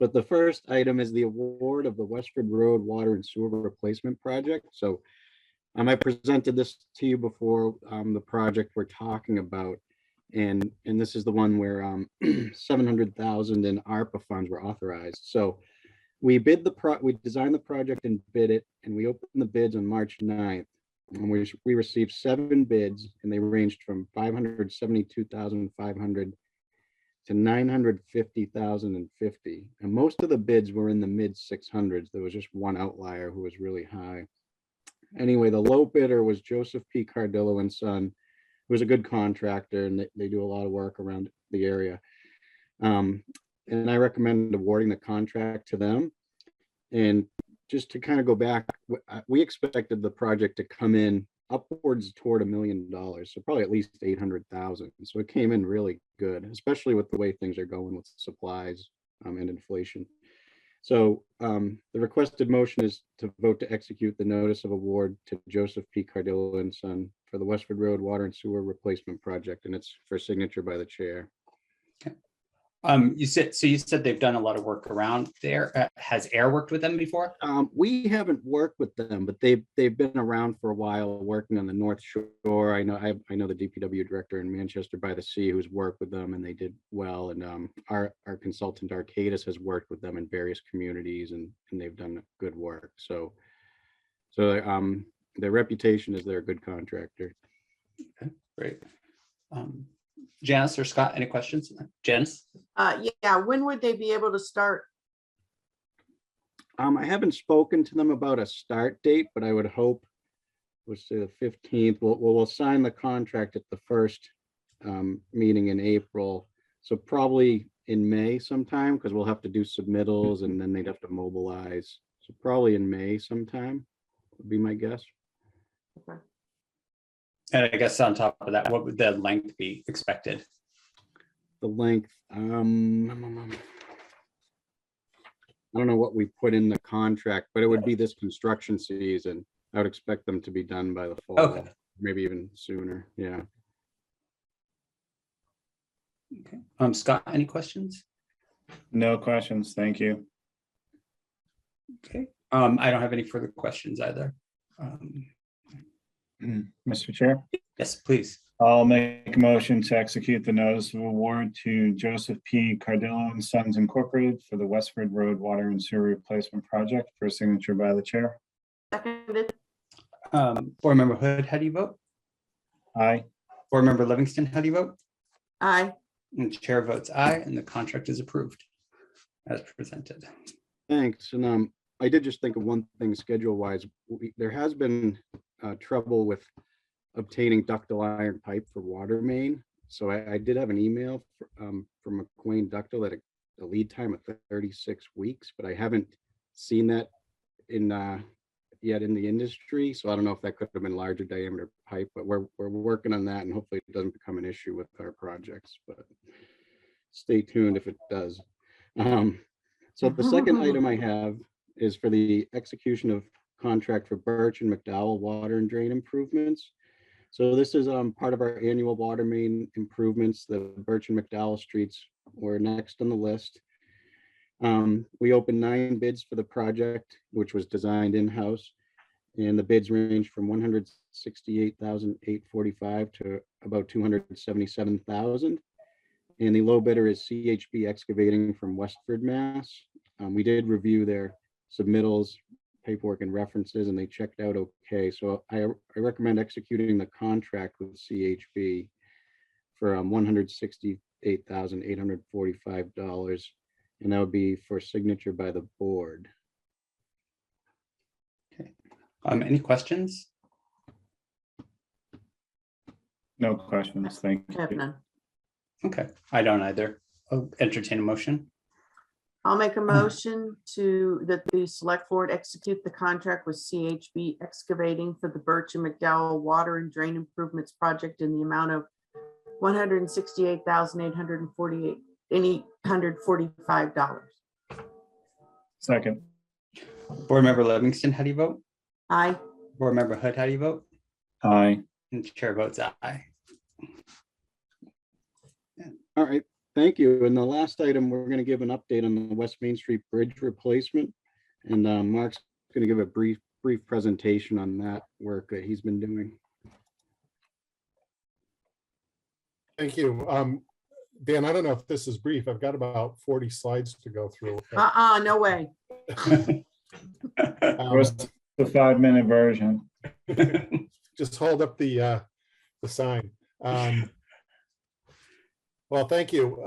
S9: But the first item is the award of the Westford Road Water and Sewer Replacement Project. So I presented this to you before, the project we're talking about. And this is the one where $700,000 in ARPA funds were authorized. So we designed the project and bid it, and we opened the bids on March 9th. And we received 7 bids, and they ranged from $572,500 to $950,050. And most of the bids were in the mid 600s. There was just one outlier who was really high. Anyway, the low bidder was Joseph P. Cardillo and Son, who was a good contractor, and they do a lot of work around the area. And I recommend awarding the contract to them. And just to kind of go back, we expected the project to come in upwards toward $1 million, so probably at least 800,000. So it came in really good, especially with the way things are going with supplies and inflation. So the requested motion is to vote to execute the notice of award to Joseph P. Cardillo and Son for the Westford Road Water and Sewer Replacement Project, and it's for signature by the chair.
S1: You said they've done a lot of work around there. Has Ayer worked with them before?
S9: We haven't worked with them, but they've been around for a while working on the North Shore. I know the DPW director in Manchester by the Sea who's worked with them, and they did well. And our consultant Arcadis has worked with them in various communities, and they've done good work. So their reputation is they're a good contractor.
S1: Okay, great. Janice or Scott, any questions? Janice?
S2: Yeah, when would they be able to start?
S9: I haven't spoken to them about a start date, but I would hope, let's say the 15th, we'll sign the contract at the first meeting in April. So probably in May sometime, because we'll have to do submittals and then they'd have to mobilize. So probably in May sometime would be my guess.
S2: Okay.
S1: And I guess on top of that, what would the length be expected?
S9: The length, I don't know what we put in the contract, but it would be this construction season. I would expect them to be done by the fall,
S1: Okay.
S9: Maybe even sooner. Yeah.
S1: Okay. Scott, any questions?
S3: No questions. Thank you.
S1: Okay. I don't have any further questions either.
S3: Mr. Chair,
S1: Yes, please.
S3: I'll make a motion to execute the notice of award to Joseph P. Cardillo and Sons Incorporated for the Westford Road Water and Sewer Replacement Project for signature by the chair.
S2: Seconded.
S1: Board Member Hood, how do you vote?
S3: Aye.
S1: Board Member Livingston, how do you vote?
S2: Aye.
S1: And the chair votes aye, and the contract is approved as presented.
S9: Thanks. And I did just think of one thing schedule wise. There has been trouble with obtaining ductile iron pipe for water main. So I did have an email from McQueen Ductile that a lead time of 36 weeks, but I haven't seen that yet in the industry. So I don't know if that could have been larger diameter pipe, but we're working on that, and hopefully it doesn't become an issue with our projects, but stay tuned if it does. So the second item I have is for the execution of contract for Birch and McDowell water and drain improvements. So this is part of our annual water main improvements. The Birch and McDowell streets were next on the list. We opened 9 bids for the project, which was designed in-house, and the bids range from $168,845 to about $277,000. And the low bidder is CHB Excavating from Westford, Mass. We did review their submittals, paperwork and references, and they checked out okay. So I recommend executing the contract with CHB for $168,845. And that would be for signature by the board.
S1: Okay. Any questions?
S3: No questions, thank
S2: I have
S3: you.
S2: none.
S1: Okay, I don't either. I'll entertain a motion.
S2: I'll make a motion that the select board execute the contract with CHB Excavating for the Birch and McDowell Water and Drain Improvements Project in the amount of $168,845.
S3: Second,
S1: Board Member Livingston, how do you vote?
S2: Aye.
S1: Board Member Hood, how do you vote?
S3: aye.
S1: And chair votes aye.
S9: All right, thank you. And the last item, we're going to give an update on the West Main Street Bridge replacement. And Mark's going to give a brief presentation on that work that he's been doing.
S10: Thank you. Dan, I don't know if this is brief. I've got about 40 slides to go through.
S2: No way.
S3: It was the 5-minute version.
S10: Just hold up the sign. Well, thank you.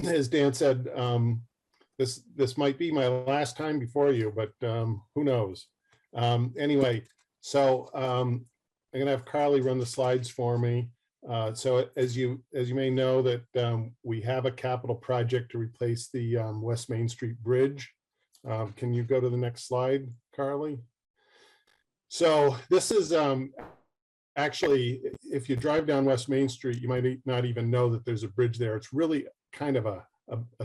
S10: As Dan said, this might be my last time before you, but who knows? Anyway, so I'm gonna have Carly run the slides for me. So as you may know that we have a capital project to replace the West Main Street Bridge. Can you go to the next slide, Carly? So this is actually, if you drive down West Main Street, you might not even know that there's a bridge there. It's really kind of a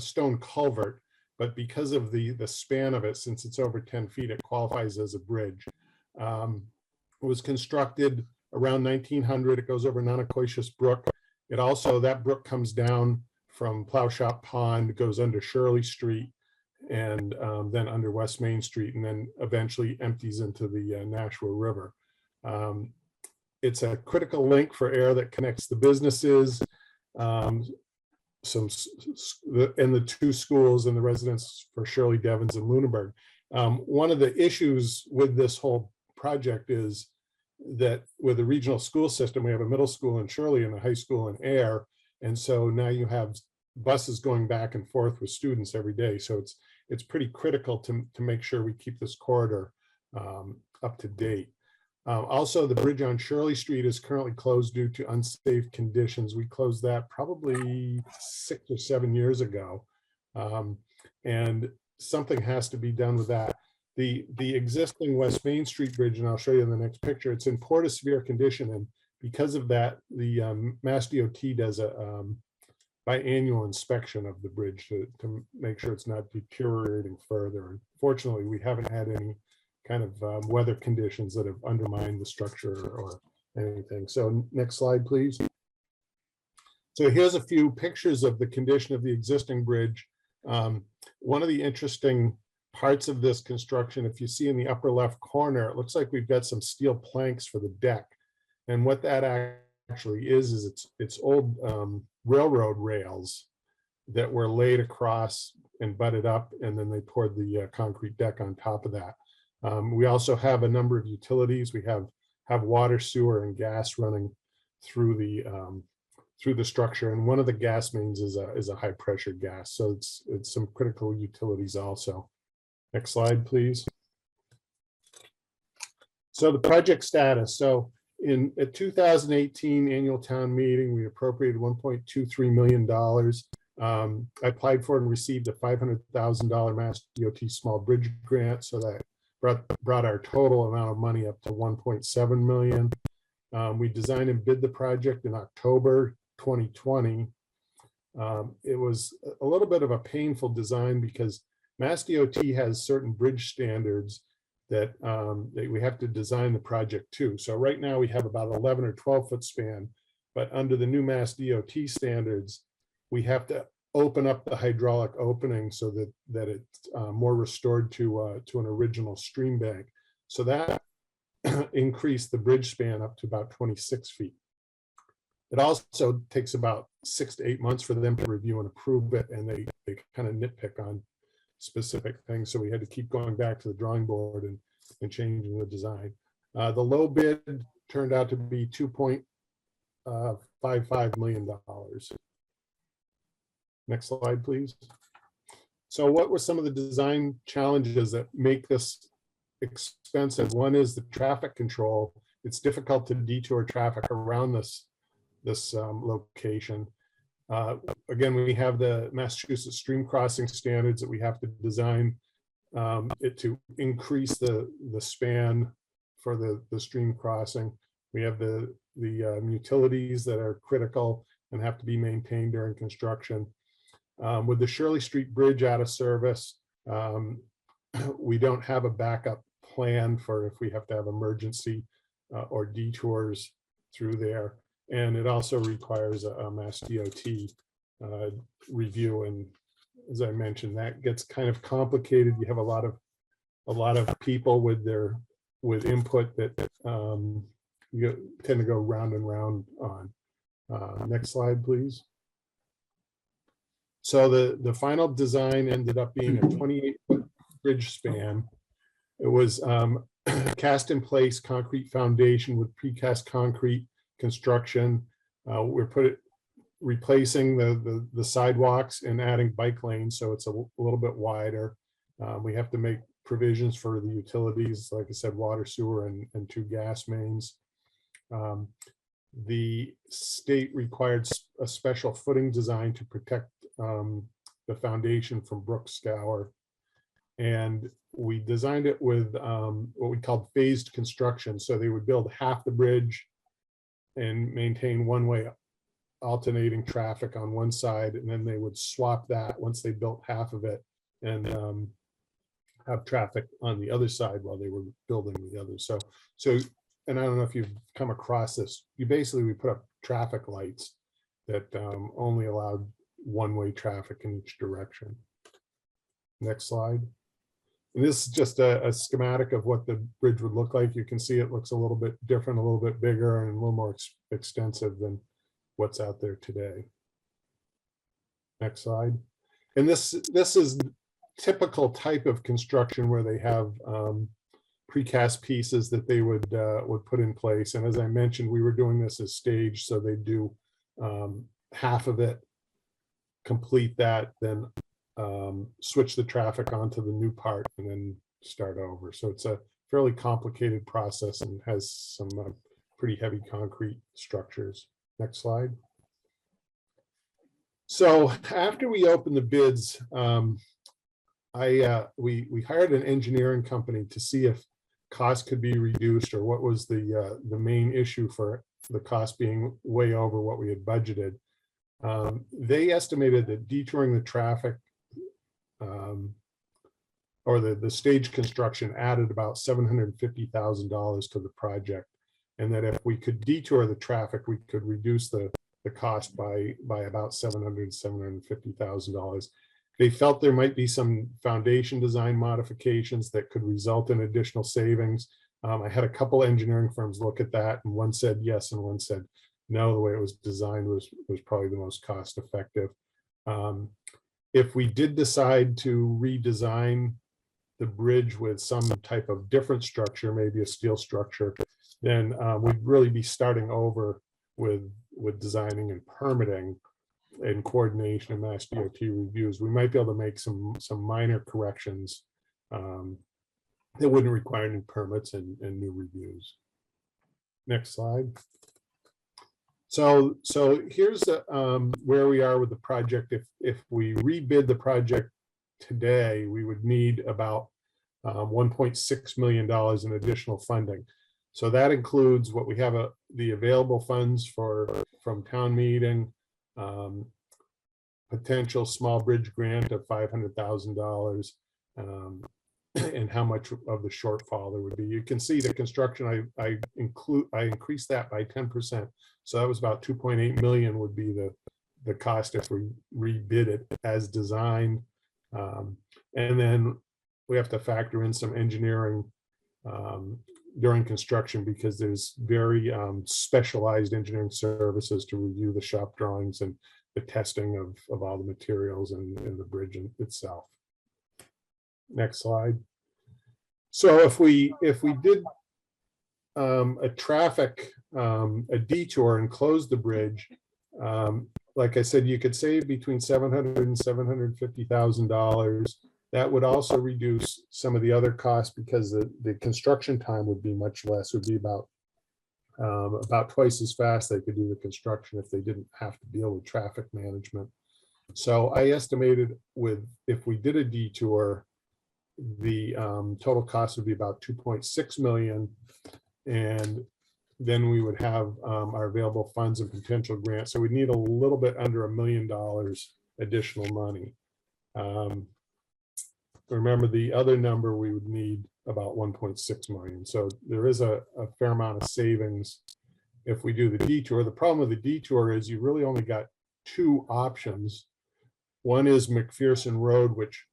S10: stone culvert, but because of the span of it, since it's over 10 feet, it qualifies as a bridge. It was constructed around 1900. It goes over Nonnacoitious Brook. It also, that brook comes down from Plowshop Pond, goes under Shirley Street, and then under West Main Street, and then eventually empties into the Nashua River. It's a critical link for Ayer that connects the businesses, and the two schools and the residents for Shirley, Devens, and Lunenburg. One of the issues with this whole project is that with the regional school system, we have a middle school in Shirley and a high school in Ayer, and so now you have buses going back and forth with students every day. So it's pretty critical to make sure we keep this corridor up to date. Also, the bridge on Shirley Street is currently closed due to unsafe conditions. We closed that probably 6 or 7 years ago. And something has to be done with that. The existing West Main Street Bridge, and I'll show you in the next picture, it's in poor to severe condition. And because of that, the Mass DOT does a biannual inspection of the bridge to make sure it's not deteriorating further. Unfortunately, we haven't had any kind of weather conditions that have undermined the structure or anything. So next slide, please. So here's a few pictures of the condition of the existing bridge. One of the interesting parts of this construction, if you see in the upper left corner, it looks like we've got some steel planks for the deck. And what that actually is it's old railroad rails that were laid across and butted up, and then they poured the concrete deck on top of that. We also have a number of utilities. We have water, sewer, and gas running through the structure, and one of the gas mains is a high pressure gas. So it's some critical utilities also. Next slide, please. So the project status. So in a 2018 annual town meeting, we appropriated $1.23 million. I applied for and received a $500,000 Mass DOT small bridge grant, so that brought our total amount of money up to 1.7 million. We designed and bid the project in October 2020. It was a little bit of a painful design because Mass DOT has certain bridge standards that we have to design the project to. So right now we have about 11 or 12 foot span, but under the new Mass DOT standards, we have to open up the hydraulic opening so that it's more restored to an original stream bank. So that increased the bridge span up to about 26 feet. It also takes about 6 to 8 months for them to review and approve it, and they kind of nitpick on specific things. So we had to keep going back to the drawing board and changing the design. The low bid turned out to be $2.55 million. Next slide, please. So what were some of the design challenges that make this expensive? One is the traffic control. It's difficult to detour traffic around this location. Again, we have the Massachusetts stream crossing standards that we have to design it to increase the span for the stream crossing. We have the utilities that are critical and have to be maintained during construction. With the Shirley Street Bridge out of service, we don't have a backup plan for if we have to have emergency or detours through there. And it also requires a Mass DOT review. And as I mentioned, that gets kind of complicated. You have a lot of people with input that you tend to go round and round on. Next slide, please. So the final design ended up being a 28-foot bridge span. It was cast in place concrete foundation with precast concrete construction. We're replacing the sidewalks and adding bike lanes, so it's a little bit wider. We have to make provisions for the utilities, like I said, water, sewer, and 2 gas mains. The state required a special footing design to protect the foundation from brook scour. And we designed it with what we called phased construction. So they would build half the bridge and maintain one-way alternating traffic on one side, and then they would swap that once they built half of it and have traffic on the other side while they were building the other. So and I don't know if you've come across this, we put up traffic lights that only allowed one-way traffic in each direction. Next slide. And this is just a schematic of what the bridge would look like. You can see it looks a little bit different, a little bit bigger, and a little more extensive than what's out there today. Next slide. And this is typical type of construction where they have precast pieces that they would put in place. And as I mentioned, we were doing this as staged, so they do half of it, complete that, then switch the traffic onto the new part and then start over. So it's a fairly complicated process and has some pretty heavy concrete structures. Next slide. So after we opened the bids, we hired an engineering company to see if cost could be reduced, or what was the main issue for the cost being way over what we had budgeted. They estimated that detouring the traffic or the stage construction added about $750,000 to the project, and that if we could detour the traffic, we could reduce the cost by about $750,000. They felt there might be some foundation design modifications that could result in additional savings. I had a couple engineering firms look at that, and one said yes and one said no. The way it was designed was probably the most cost effective. If we did decide to redesign the bridge with some type of different structure, maybe a steel structure, then we'd really be starting over with designing and permitting in coordination of Mass DOT reviews. We might be able to make some minor corrections that wouldn't require new permits and new reviews. Next slide. So here's where we are with the project. If we rebid the project today, we would need about $1.6 million in additional funding. So that includes what we have the available funds from town meeting, potential small bridge grant of $500,000, and how much of the shortfall there would be. You can see the construction, I increased that by 10%. So that was about 2.8 million would be the cost if we rebid it as designed. And then we have to factor in some engineering during construction, because there's very specialized engineering services to review the shop drawings and the testing of all the materials and the bridge itself. Next slide. So if we did a traffic, a detour and close the bridge, like I said, you could save between $700,000 and $750,000. That would also reduce some of the other costs, because the construction time would be much less. It would be about twice as fast they could do the construction if they didn't have to deal with traffic management. So I estimated if we did a detour, the total cost would be about 2.6 million. And then we would have our available funds and potential grants. So we'd need a little bit under $1 million additional money. Remember, the other number, we would need about 1.6 million. So there is a fair amount of savings if we do the detour. The problem with the detour is you really only got two options. One is McPherson Road, which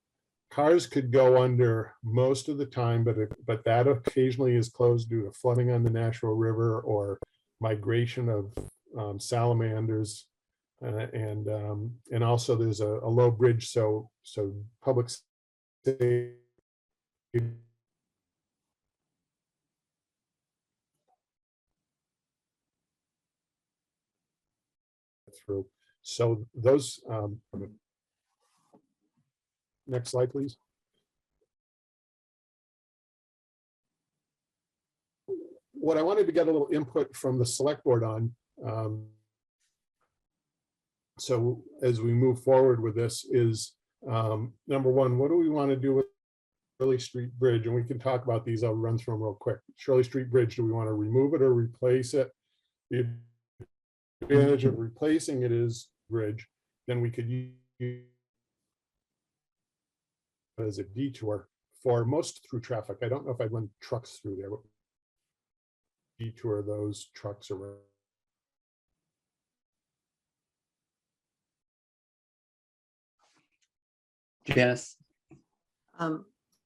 S10: cars could go under most of the time, but that occasionally is closed due to flooding on the Nashua River or migration of salamanders, and also there's a low bridge, so public safety through. So those, next slide, please. What I wanted to get a little input from the select board on, so as we move forward with this, is number one, what do we want to do with Shirley Street Bridge? And we can talk about these. I'll run through them real quick. Shirley Street Bridge, do we want to remove it or replace it? The advantage of replacing it is bridge, then we could use as a detour for most through traffic. I don't know if I'd run trucks through there, but detour those trucks around.
S1: Janice?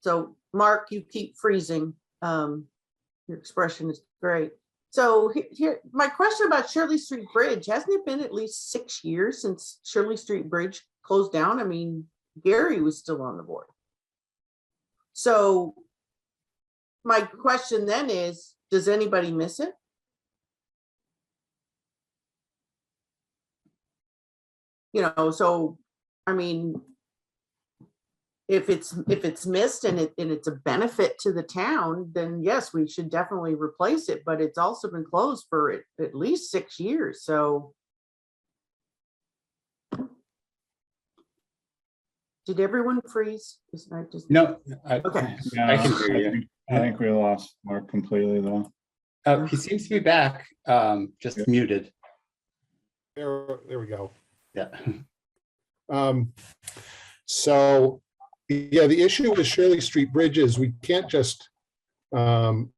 S2: So Mark, you keep freezing. Your expression is great. So here, my question about Shirley Street Bridge, hasn't it been at least 6 years since Shirley Street Bridge closed down? I mean, Gary was still on the board. So my question then is, does anybody miss it? You know, so, I mean, if it's missed and it's a benefit to the town, then yes, we should definitely replace it, but it's also been closed for at least 6 years, so. Did everyone freeze?
S1: No.
S3: Yeah,
S1: I can hear you.
S3: I think we lost Mark completely though.
S1: Oh, he seems to be back, just muted.
S10: There we go.
S1: Yeah.
S10: So, yeah, the issue with Shirley Street Bridge is we can't just leave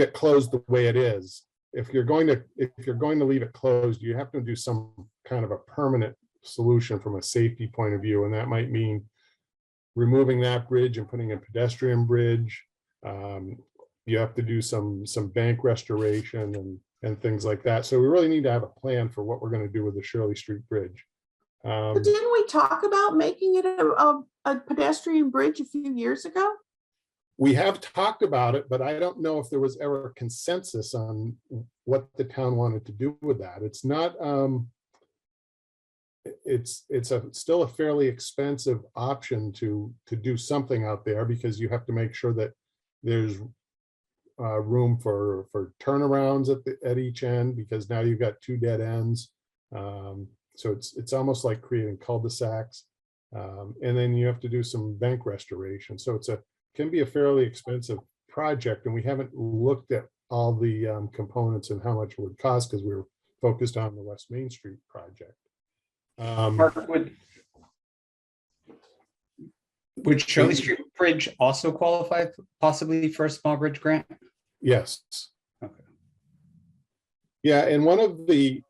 S10: it closed the way it is. If you're going to leave it closed, you have to do some kind of a permanent solution from a safety point of view, and that might mean removing that bridge and putting a pedestrian bridge. You have to do some bank restoration and things like that. So we really need to have a plan for what we're going to do with the Shirley Street Bridge.
S2: But didn't we talk about making it a pedestrian bridge a few years ago?
S10: We have talked about it, but I don't know if there was ever consensus on what the town wanted to do with that. It's not, it's still a fairly expensive option to do something out there, because you have to make sure that there's room for turnarounds at each end, because now you've got two dead ends. So it's almost like creating cul-de-sacs, and then you have to do some bank restoration. So can be a fairly expensive project, and we haven't looked at all the components and how much it would cost, because we were focused on the West Main Street project.
S1: Mark, would Shirley Street Bridge also qualify possibly for a small bridge grant?
S10: Yes.
S1: Okay.
S10: Yeah, and one of the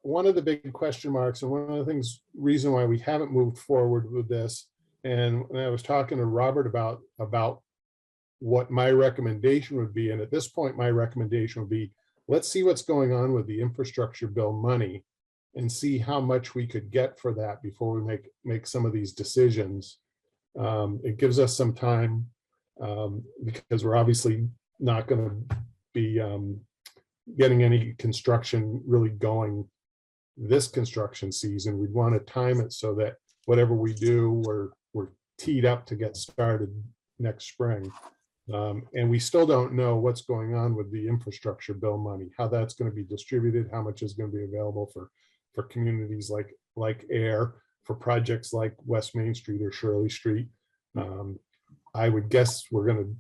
S10: big question marks, and one of the reason why we haven't moved forward with this, and when I was talking to Robert about what my recommendation would be, and at this point, my recommendation would be, let's see what's going on with the infrastructure bill money and see how much we could get for that before we make some of these decisions. It gives us some time because we're obviously not going to be getting any construction really going this construction season. We'd want to time it so that whatever we do, we're teed up to get started next spring. And we still don't know what's going on with the infrastructure bill money, how that's going to be distributed, how much is going to be available for communities like Ayer, for projects like West Main Street or Shirley Street. I would guess we're going to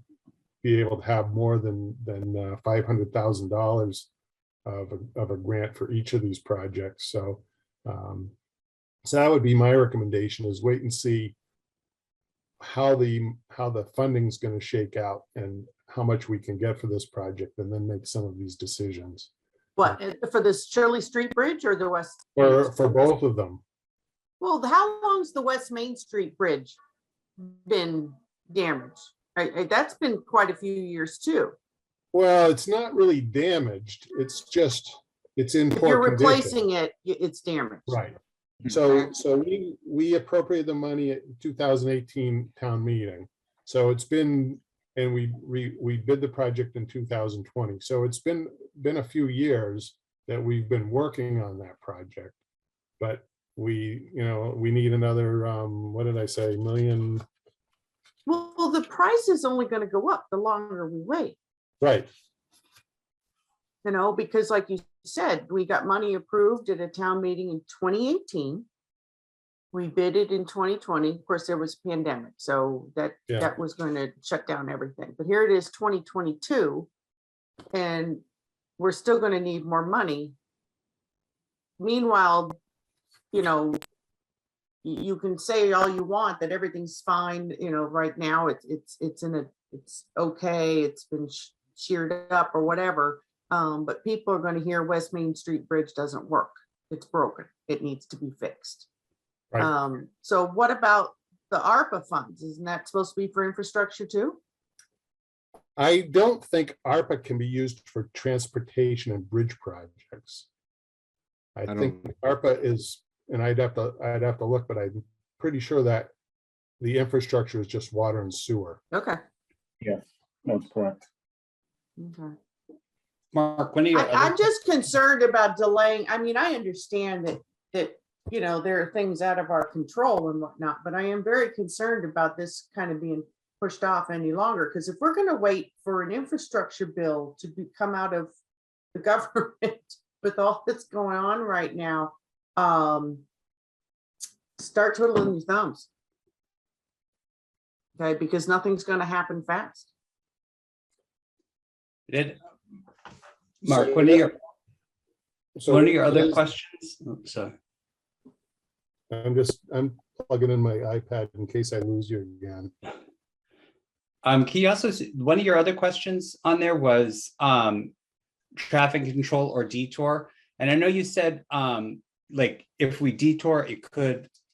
S10: be able to have more than $500,000 of a grant for each of these projects. So that would be my recommendation, is wait and see how the funding is going to shake out and how much we can get for this project, and then make some of these decisions.
S2: What, for the Shirley Street Bridge or the West?
S10: For both of them.
S2: Well, how long's the West Main Street Bridge been damaged? That's been quite a few years too.
S10: Well, it's not really damaged. It's just, it's in
S2: If
S10: poor
S2: you're
S10: condition.
S2: replacing it, it's damaged.
S10: Right. So we appropriated the money at 2018 town meeting. So it's been, and we bid the project in 2020. So it's been a few years that we've been working on that project. But we need another, what did I say, million?
S2: Well, the price is only going to go up the longer we wait.
S10: Right.
S2: Because like you said, we got money approved at a town meeting in 2018. We bid it in 2020. Of course, there was a pandemic, so that was going to shut down everything. But here it is, 2022, and we're still going to need more money. Meanwhile, you can say all you want that everything's fine. Right now it's okay. It's been sheared up or whatever. But people are going to hear West Main Street Bridge doesn't work. It's broken. It needs to be fixed.
S10: Right.
S2: So what about the ARPA funds? Isn't that supposed to be for infrastructure too?
S10: I don't think ARPA can be used for transportation and bridge projects. I think ARPA is, and I'd have to look, but I'm pretty sure that the infrastructure is just water and sewer.
S2: Okay.
S3: Yeah, that's correct.
S2: Okay.
S1: Mark, when are your
S2: I'm just concerned about delaying. I mean, I understand that there are things out of our control and whatnot, but I am very concerned about this kind of being pushed off any longer. Because if we're going to wait for an infrastructure bill to come out of the government with all that's going on right now, start twiddling your thumbs. Okay, because nothing's going to happen fast.
S1: Mark, one of your other questions? Oh, sorry.
S10: I'm plugging in my iPad in case I lose you again.
S1: Can you also, one of your other questions on there was traffic control or detour. And I know you said like if we detour,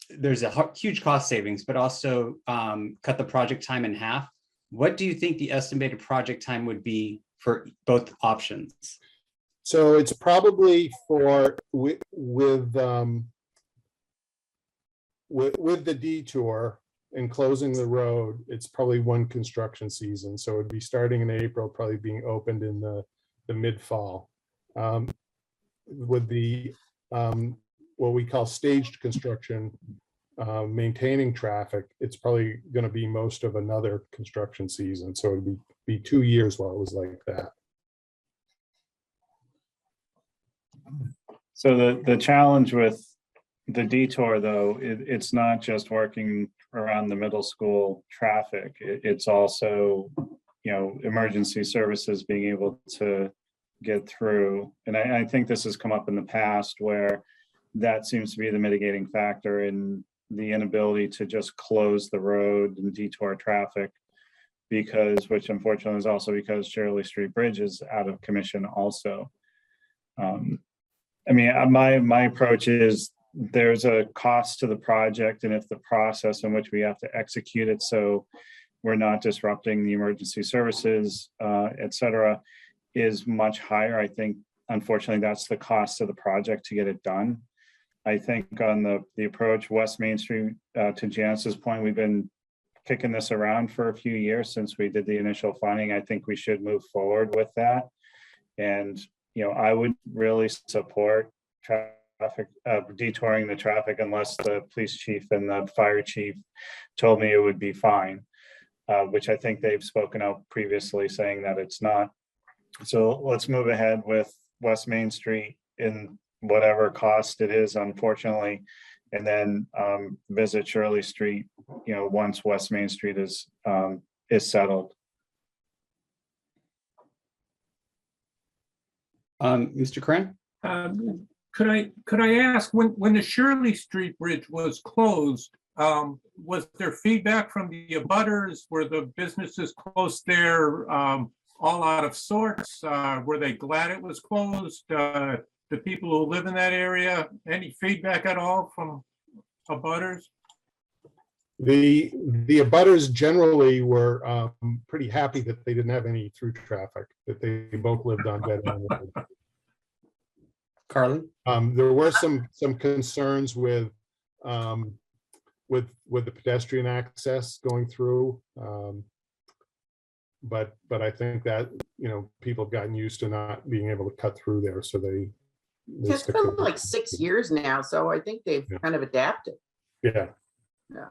S1: there's a huge cost savings, but also cut the project time in half. What do you think the estimated project time would be for both options?
S10: So it's probably with the detour and closing the road, it's probably one construction season. So it'd be starting in April, probably being opened in the mid-fall. With the what we call staged construction, maintaining traffic, it's probably going to be most of another construction season. So it'd be 2 years while it was like that.
S3: So the challenge with the detour, though, it's not just working around the middle school traffic. It's also, emergency services being able to get through. And I think this has come up in the past where that seems to be the mitigating factor in the inability to just close the road and detour traffic, which unfortunately is also because Shirley Street Bridge is out of commission also. My approach is there's a cost to the project, and if the process in which we have to execute it, so we're not disrupting the emergency services, et cetera, is much higher. I think, unfortunately, that's the cost of the project to get it done. I think on the approach West Main Street, to Janice's point, we've been kicking this around for a few years since we did the initial funding. I think we should move forward with that. And, I would really support traffic, detouring the traffic unless the police chief and the fire chief told me it would be fine, which I think they've spoken out previously saying that it's not. So let's move ahead with West Main Street in whatever cost it is, unfortunately, and then visit Shirley Street, once West Main Street is settled.
S1: Mr. Cran?
S12: Could I ask, when the Shirley Street Bridge was closed, was there feedback from the abutters? Were the businesses close there all out of sorts? Were they glad it was closed? The people who live in that area, any feedback at all from abutters?
S10: The abutters generally were pretty happy that they didn't have any through traffic, that they both lived on dead end road.
S1: Carly?
S10: There were some concerns with the pedestrian access going through. But I think that, people have gotten used to not being able to cut through there, so they
S2: It's
S10: stick
S2: been
S10: with
S2: like 6 years now, so I think they've
S10: Yeah.
S2: kind of adapted.
S10: it. Yeah.
S2: Yeah.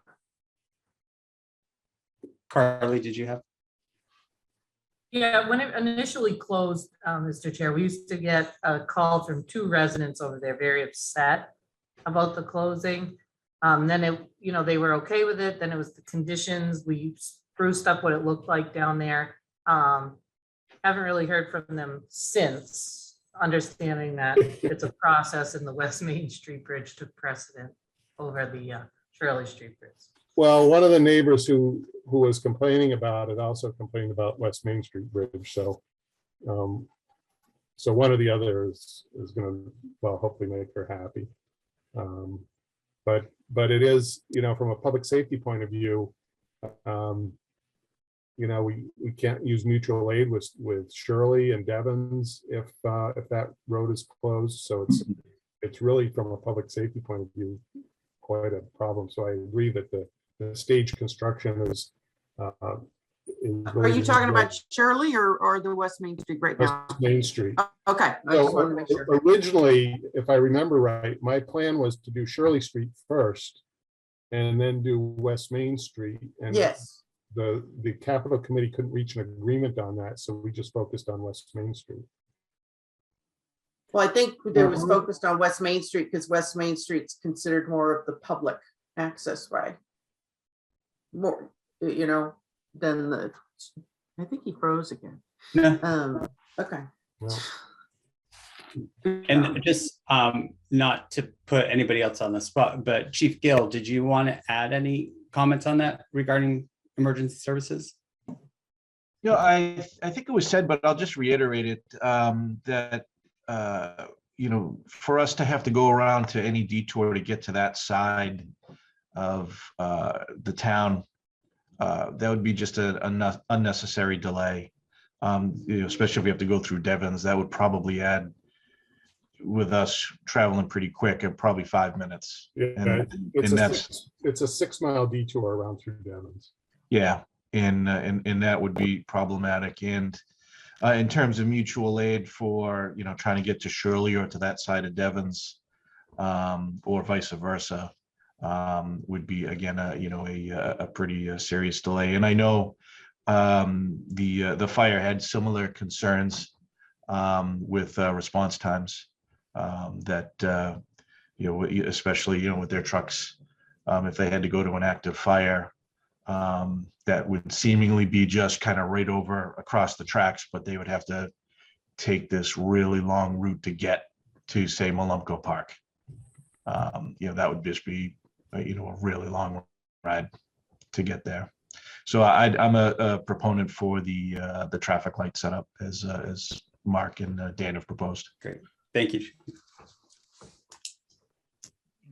S1: Carly, did you have?
S13: Yeah, when it initially closed, Mr. Chair, we used to get a call from 2 residents over there, very upset about the closing. Then they were okay with it. Then it was the conditions. We spruced up what it looked like down there. Haven't really heard from them since, understanding that it's a process and the West Main Street Bridge took precedent over the Shirley Street Bridge.
S10: Well, one of the neighbors who was complaining about it also complained about West Main Street Bridge, so so one or the other is gonna, well, hopefully make her happy. But it is, from a public safety point of view, we can't use mutual aid with Shirley and Devon's if that road is closed, so it's really, from a public safety point of view, quite a problem. So I agree that the stage construction is.
S2: Are you talking about Shirley or the West Main Street right now?
S10: West Main Street?
S2: Oh, okay. I just wanted to make sure.
S10: Originally, if I remember right, my plan was to do Shirley Street first and then do West Main Street. And
S2: Yes.
S10: the capital committee couldn't reach an agreement on that, so we just focused on West Main Street.
S2: Well, I think there was focused on West Main Street because West Main Street's considered more of the public access way. More, than the, I think he froze again.
S1: No.
S2: Okay.
S10: Well,
S1: And just not to put anybody else on the spot, but Chief Gill, did you want to add any comments on that regarding emergency services?
S5: I think it was said, but I'll just reiterate it, that, for us to have to go around to any detour to get to that side of the town, that would be just an unnecessary delay. Especially if we have to go through Devon's, that would probably add, with us traveling pretty quick, at probably 5 minutes.
S10: yeah, it's a 6 mile detour around through Devon's.
S5: Yeah, and that would be problematic. And in terms of mutual aid for, trying to get to Shirley or to that side of Devon's, or vice versa, would be, again, a pretty serious delay. And I know the fire had similar concerns with response times, that especially with their trucks, if they had to go to an active fire, that would seemingly be just kind of right over across the tracks, but they would have to take this really long route to get to, say, Malumco Park. That would just be a really long ride to get there. So I'm a proponent for the traffic light setup as Mark and Dan have proposed.
S1: Great, thank you.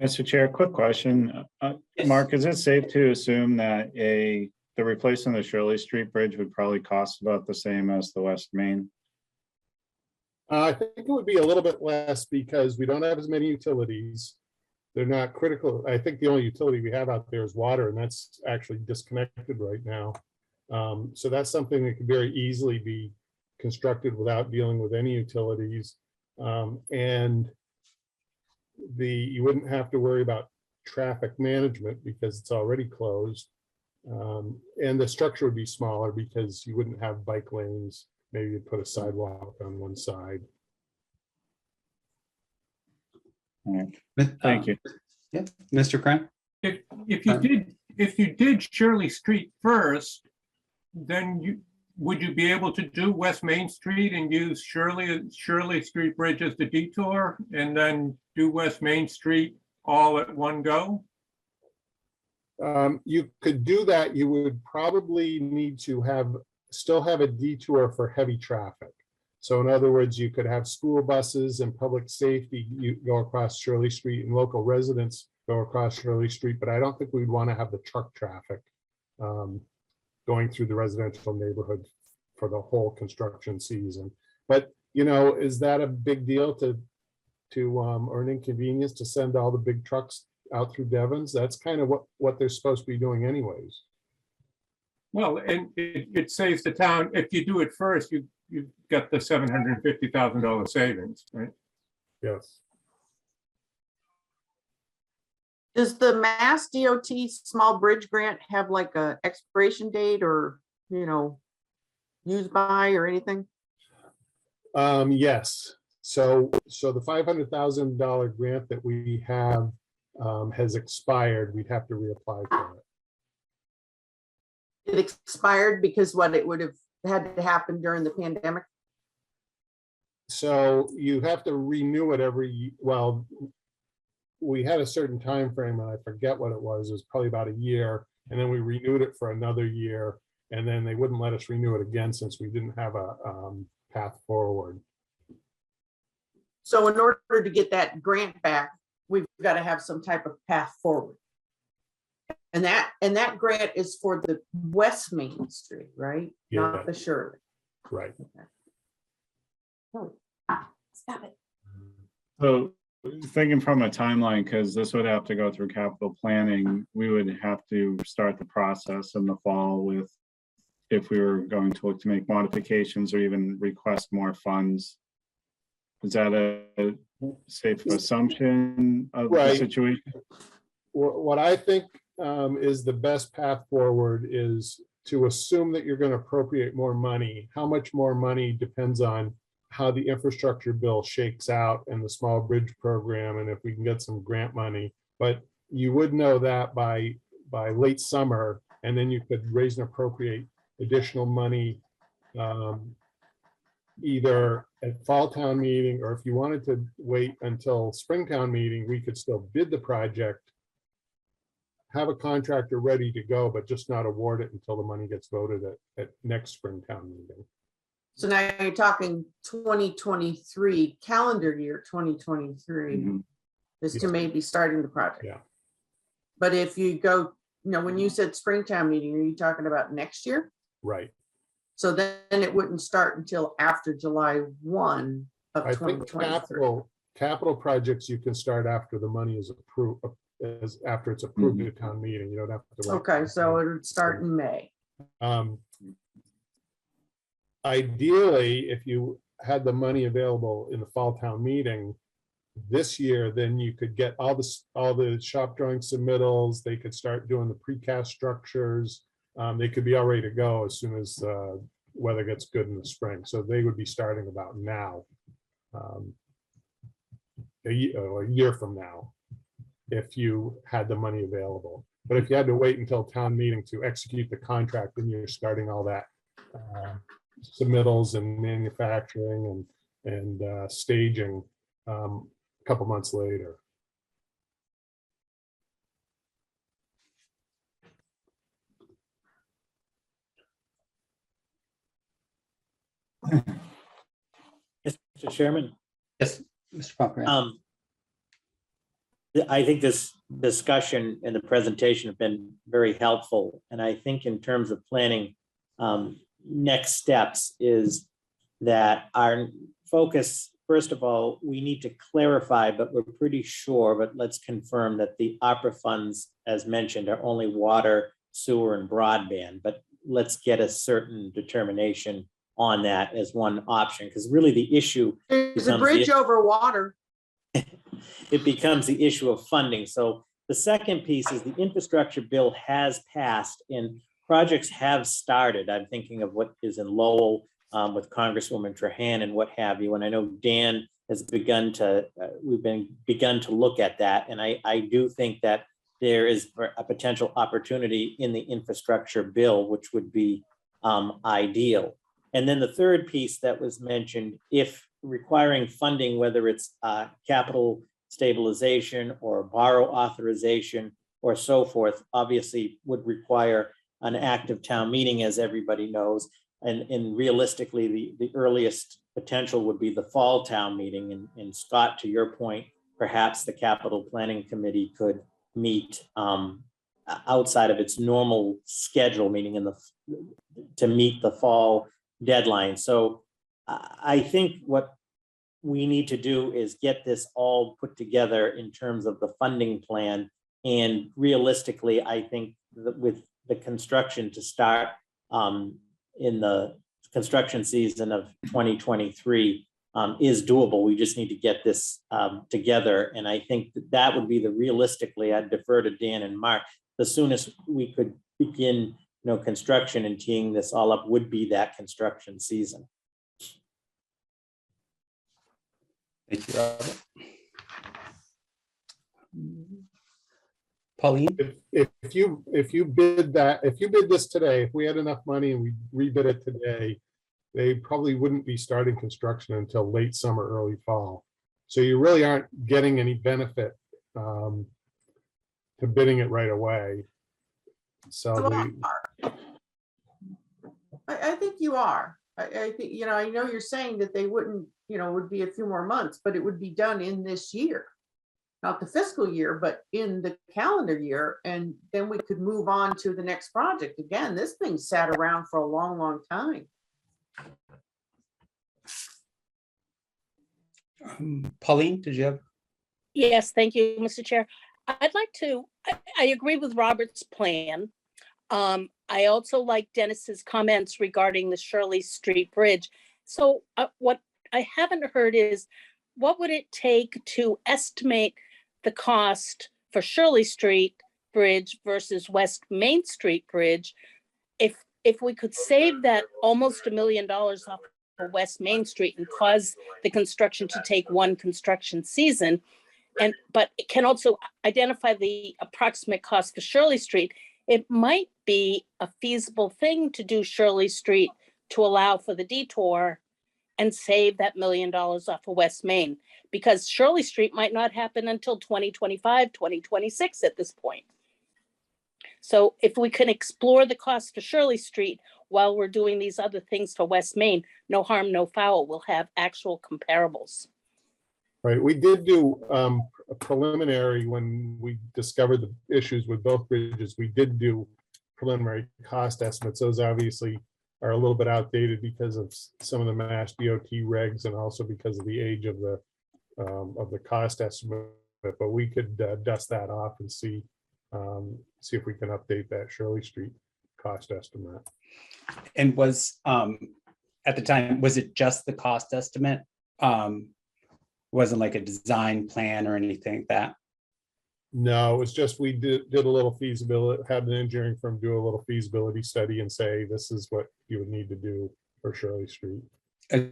S3: Mr. Chair, quick question.
S1: Yes.
S3: Mark, is it safe to assume that a the replacing the Shirley Street Bridge would probably cost about the same as the West Main.
S10: I think it would be a little bit less because we don't have as many utilities. They're not critical. I think the only utility we have out there is water, and that's actually disconnected right now. So that's something that could very easily be constructed without dealing with any utilities. And you wouldn't have to worry about traffic management because it's already closed. And the structure would be smaller because you wouldn't have bike lanes. Maybe you'd put a sidewalk on one side.
S3: All right. Thank you.
S1: Yeah, Mr. Crane?
S12: If you did Shirley Street first, then would you be able to do West Main Street and use Shirley Street Bridge as the detour and then do West Main Street all at one go?
S10: You could do that. You would probably need to still have a detour for heavy traffic. So in other words, you could have school buses and public safety go across Shirley Street and local residents go across Shirley Street, but I don't think we'd want to have the truck traffic going through the residential neighborhood for the whole construction season. But, is that a big deal to or an inconvenience to send all the big trucks out through Devon's? That's kind of what they're supposed to be doing anyways.
S12: Well, and it saves the town, if you do it first, you've got the $750,000 savings, right?
S10: Yes.
S2: Does the Mass DOT small bridge grant have like a expiration date or, use by or anything?
S10: Yes. So the $500,000 grant that we have has expired. We'd have to reapply for it.
S2: It expired because it would have had to happen during the pandemic?
S10: So you have to renew it we had a certain time frame and I forget what it was. It was probably about a year. And then we renewed it for another year. And then they wouldn't let us renew it again since we didn't have a path forward.
S2: So in order to get that grant back, we've got to have some type of path forward. And that grant is for the West Main Street, right?
S10: Yeah.
S2: Not the Shirley.
S10: Right.
S2: Okay. Oh, stop it.
S3: So thinking from a timeline, because this would have to go through capital planning, we would have to start the process in the fall with, if we were going to look to make modifications or even request more funds. Is that a safe assumption of the situation?
S10: What I think is the best path forward is to assume that you're going to appropriate more money. How much more money depends on how the infrastructure bill shakes out and the small bridge program, and if we can get some grant money. But you would know that by late summer, and then you could raise and appropriate additional money either at fall town meeting, or if you wanted to wait until spring town meeting, we could still bid the project, have a contractor ready to go, but just not award it until the money gets voted at next spring town meeting.
S2: So now you're talking 2023, calendar year 2023, is to maybe starting the project.
S10: Yeah.
S2: But if you go, when you said Springtown meeting, are you talking about next year?
S10: Right.
S2: So then it wouldn't start until after July 1 of
S10: I think
S2: 2023.
S10: capital projects you can start after the money is approved, after it's approved at town meeting. You don't have to.
S2: Okay, so it would start in May.
S10: Ideally, if you had the money available in the fall town meeting this year, then you could get all the shop drawing submittals. They could start doing the precast structures. They could be all ready to go as soon as weather gets good in the spring. So they would be starting about now, a year from now, if you had the money available. But if you had to wait until town meeting to execute the contract, then you're starting all that submittals and manufacturing and staging a couple months later.
S7: Mr. Chairman,
S1: Yes, Mr. Popper.
S7: I think this discussion and the presentation have been very helpful. And I think in terms of planning, next steps is that our focus, first of all, we need to clarify, but we're pretty sure, but let's confirm that the opera funds, as mentioned, are only water, sewer, and broadband. But let's get a certain determination on that as one option, because really the issue
S2: There's a bridge over water.
S7: it becomes the issue of funding. So the second piece is the infrastructure bill has passed and projects have started. I'm thinking of what is in Lowell with Congresswoman Trahan and what have you. And I know Dan has begun to, begun to look at that. And I do think that there is a potential opportunity in the infrastructure bill, which would be ideal. And then the third piece that was mentioned, if requiring funding, whether it's capital stabilization or borrow authorization or so forth, obviously would require an active town meeting, as everybody knows. And realistically, the earliest potential would be the fall town meeting. And Scott, to your point, perhaps the capital planning committee could meet outside of its normal schedule, meaning to meet the fall deadline. So I think what we need to do is get this all put together in terms of the funding plan. And realistically, I think that with the construction to start in the construction season of 2023 is doable. We just need to get this together. And I think that would be realistically, I'd defer to Dan and Mark, the soonest we could begin construction and teeing this all up would be that construction season.
S1: Thank you, Robert. Pauline?
S10: If you bid this today, if we had enough money and we rebid it today, they probably wouldn't be starting construction until late summer, early fall. So you really aren't getting any benefit to bidding it right away. So
S2: I think you are. I think, I know you're saying that they wouldn't, would be a few more months, but it would be done in this year. Not the fiscal year, but in the calendar year. And then we could move on to the next project. Again, this thing sat around for a long, long time.
S1: Pauline, did you have?
S14: Yes, thank you, Mr. Chair. I'd like to, I agree with Robert's plan. I also like Dennis's comments regarding the Shirley Street Bridge. So what I haven't heard is, what would it take to estimate the cost for Shirley Street Bridge versus West Main Street Bridge? If we could save that almost $1 million off of West Main Street and cause the construction to take one construction season, but it can also identify the approximate cost for Shirley Street, it might be a feasible thing to do Shirley Street to allow for the detour and save that $1 million off of West Main, because Shirley Street might not happen until 2025, 2026 at this point. So if we can explore the cost for Shirley Street while we're doing these other things for West Main, no harm, no foul, we'll have actual comparables.
S10: Right, we did do a preliminary when we discovered the issues with both bridges. We did do preliminary cost estimates. Those obviously are a little bit outdated because of some of the Mass DOT regs and also because of the age of the cost estimate. But we could dust that off and see if we can update that Shirley Street cost estimate.
S1: And was at the time, was it just the cost estimate? Wasn't like a design plan or anything like that?
S10: No, it was just we did a little feasibility, had an engineering firm do a little feasibility study and say this is what you would need to do for Shirley Street.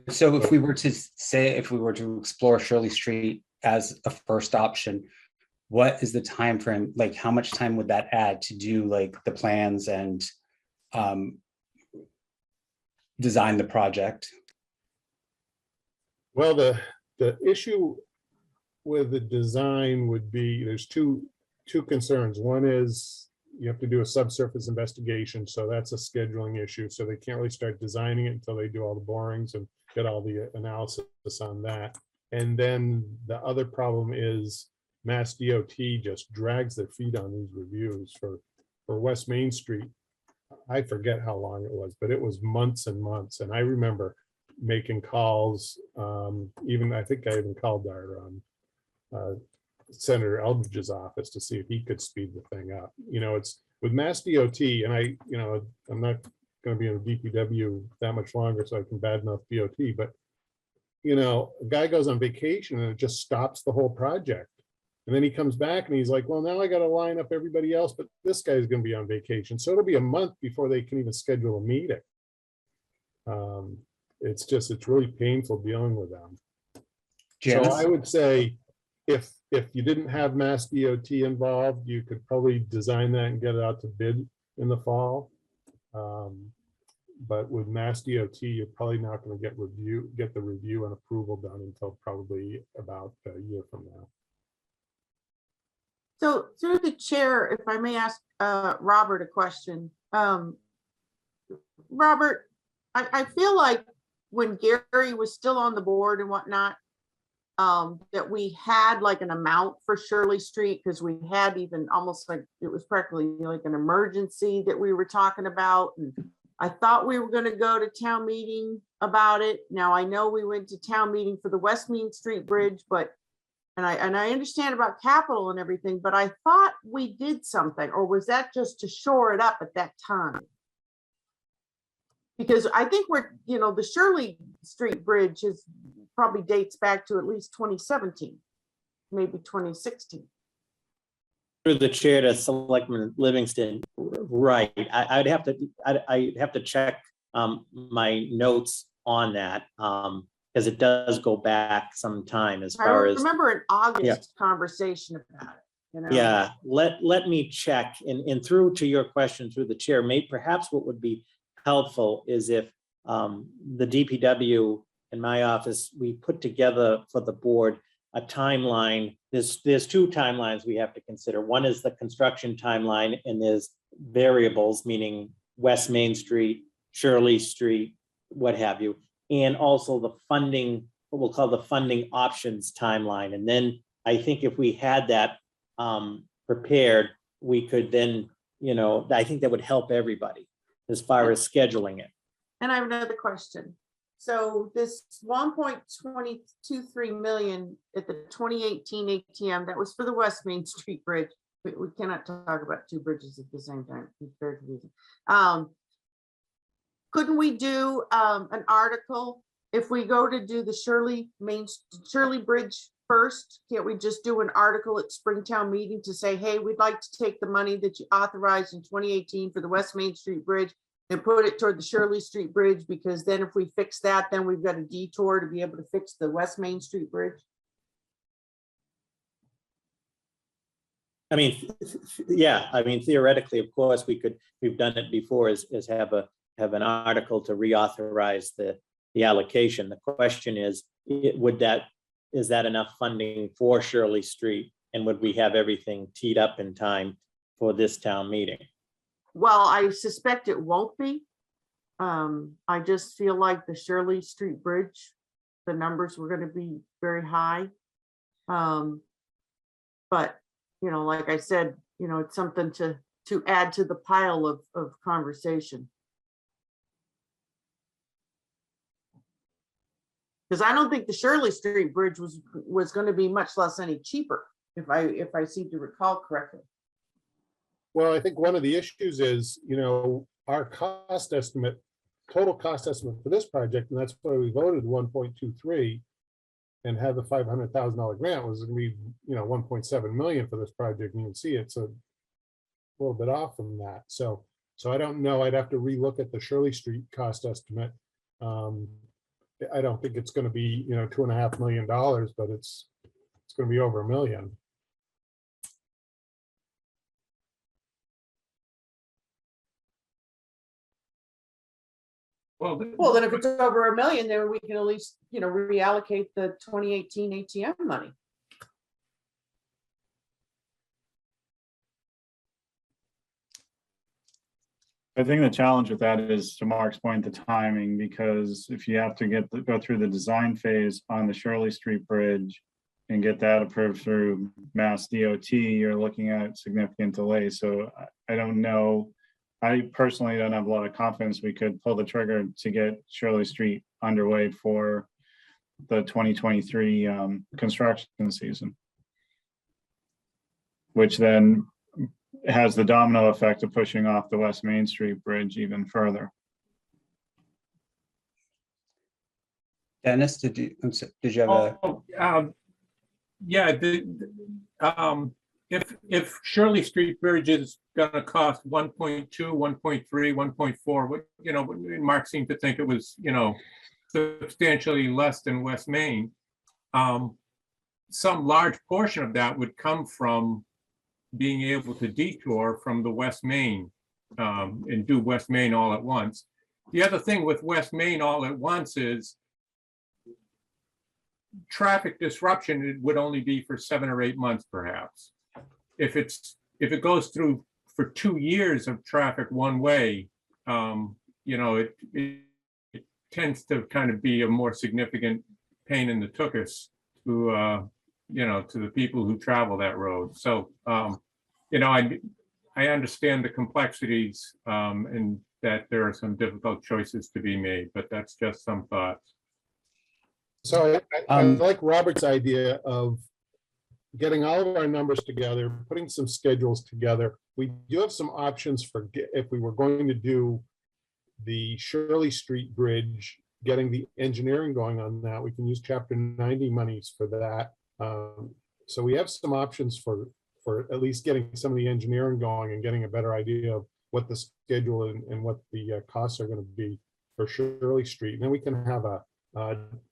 S1: So if we were to explore Shirley Street as a first option, what is the time frame? Like, how much time would that add to do like the plans and design the project?
S10: Well, the issue with the design would be there's two concerns. One is you have to do a subsurface investigation, so that's a scheduling issue. So they can't really start designing it until they do all the borings and get all the analysis on that. And then the other problem is Mass DOT just drags their feet on these reviews for West Main Street. I forget how long it was, but it was months and months. And I remember making calls, even I think I even called our Senator Eldridge's office to see if he could speed the thing up. You know, it's with Mass DOT, and I'm not going to be in the DPW that much longer, so I can badmouth DOT, but a guy goes on vacation and it just stops the whole project. And then he comes back and he's like, well, now I got to line up everybody else, but this guy's going to be on vacation. So it'll be a month before they can even schedule a meeting. It's really painful dealing with them.
S1: Janice?
S10: So I would say if you didn't have Mass DOT involved, you could probably design that and get it out to bid in the fall. But with Mass DOT, you're probably not going to get the review and approval done until probably about a year from now.
S2: So through the chair, if I may ask Robert a question. Robert, I feel like when Gary was still on the board and whatnot, that we had like an amount for Shirley Street, because we had even almost like it was practically like an emergency that we were talking about. And I thought we were going to go to town meeting about it. Now I know we went to town meeting for the West Main Street Bridge, but and I understand about capital and everything, but I thought we did something, or was that just to shore it up at that time? Because I think the Shirley Street Bridge probably dates back to at least 2017, maybe 2016.
S7: Through the chair to Selectman Livingston, right? I'd have to check my notes on that because it does go back some time as far as.
S2: I remember an August conversation about it.
S7: Yeah, let me check and through to your question through the chair. Perhaps what would be helpful is if the DPW in my office, we put together for the board a timeline. There's two timelines we have to consider. One is the construction timeline, and there's variables, meaning West Main Street, Shirley Street, what have you, and also the funding, what we'll call the funding options timeline. And then I think if we had that prepared, we could then, I think that would help everybody as far as scheduling it.
S2: And I have another question. So this 1.223 million at the 2018 ATM, that was for the West Main Street Bridge. We cannot talk about two bridges at the same time. It's very confusing. Couldn't we do an article if we go to do the Shirley Bridge first? Can't we just do an article at Springtown meeting to say, hey, we'd like to take the money that you authorized in 2018 for the West Main Street Bridge and put it toward the Shirley Street Bridge, because then if we fix that, then we've got a detour to be able to fix the West Main Street Bridge?
S7: I mean, yeah, I mean, theoretically, of course, we've done it before, is have an article to reauthorize the allocation. The question is that enough funding for Shirley Street? And would we have everything teed up in time for this town meeting?
S2: Well, I suspect it won't be. I just feel like the Shirley Street Bridge, the numbers were going to be very high. But, like I said, it's something to add to the pile of conversation. Because I don't think the Shirley Street Bridge was going to be much less any cheaper, if I seem to recall correctly.
S10: Well, I think one of the issues is, our total cost estimate for this project, and that's why we voted 1.23 and had the $500,000 grant, was going to be, 1.7 million for this project. And you can see it's a little bit off from that. So I don't know. I'd have to relook at the Shirley Street cost estimate. I don't think it's going to be, $2.5 million, but it's going to be over $1 million.
S2: Well, then if it's over $1 million, then we can at least, reallocate the 2018 ATM money.
S3: I think the challenge with that is, to Mark's point, the timing, because if you have to go through the design phase on the Shirley Street Bridge and get that approved through Mass DOT, you're looking at significant delay. So I don't know. I personally don't have a lot of confidence we could pull the trigger to get Shirley Street underway for the 2023 construction season, which then has the domino effect of pushing off the West Main Street Bridge even further.
S1: Dennis, did you have a?
S12: Yeah, if Shirley Street Bridge is gonna cost 1.2, 1.3, 1.4, what, you know, Mark seemed to think it was, you know, substantially less than West Main. Some large portion of that would come from being able to detour from the West Main and do West Main all at once. The other thing with West Main all at once is traffic disruption. It would only be for 7 or 8 months, perhaps. If it goes through for 2 years of traffic one way, you know, it tends to kind of be a more significant pain in the tuchus to you know, to the people who travel that road. So you know, I understand the complexities and that there are some difficult choices to be made, but that's just some thoughts.
S10: So I like Robert's idea of getting all of our numbers together, putting some schedules together. We do have some options for if we were going to do the Shirley Street Bridge, getting the engineering going on that. We can use Chapter 90 monies for that. So we have some options for at least getting some of the engineering going and getting a better idea of what the schedule and what the costs are going to be for Shirley Street. And then we can have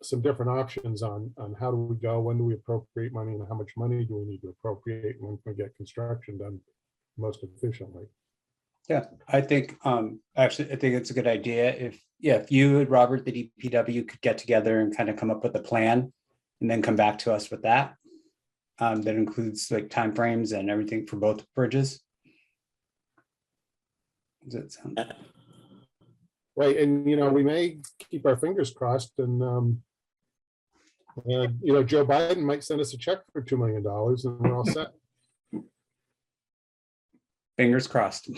S10: some different options on how do we go, when do we appropriate money, and how much money do we need to appropriate, and when can we get construction done most efficiently.
S1: Yeah, I think actually I think it's a good idea. If you and Robert, the DPW, could get together and kind of come up with a plan and then come back to us with that. That includes like timeframes and everything for both bridges. Does that sound?
S10: Right, and you know, we may keep our fingers crossed, and you know, Joe Biden might send us a check for $2 million, and we're all set.
S1: Fingers crossed.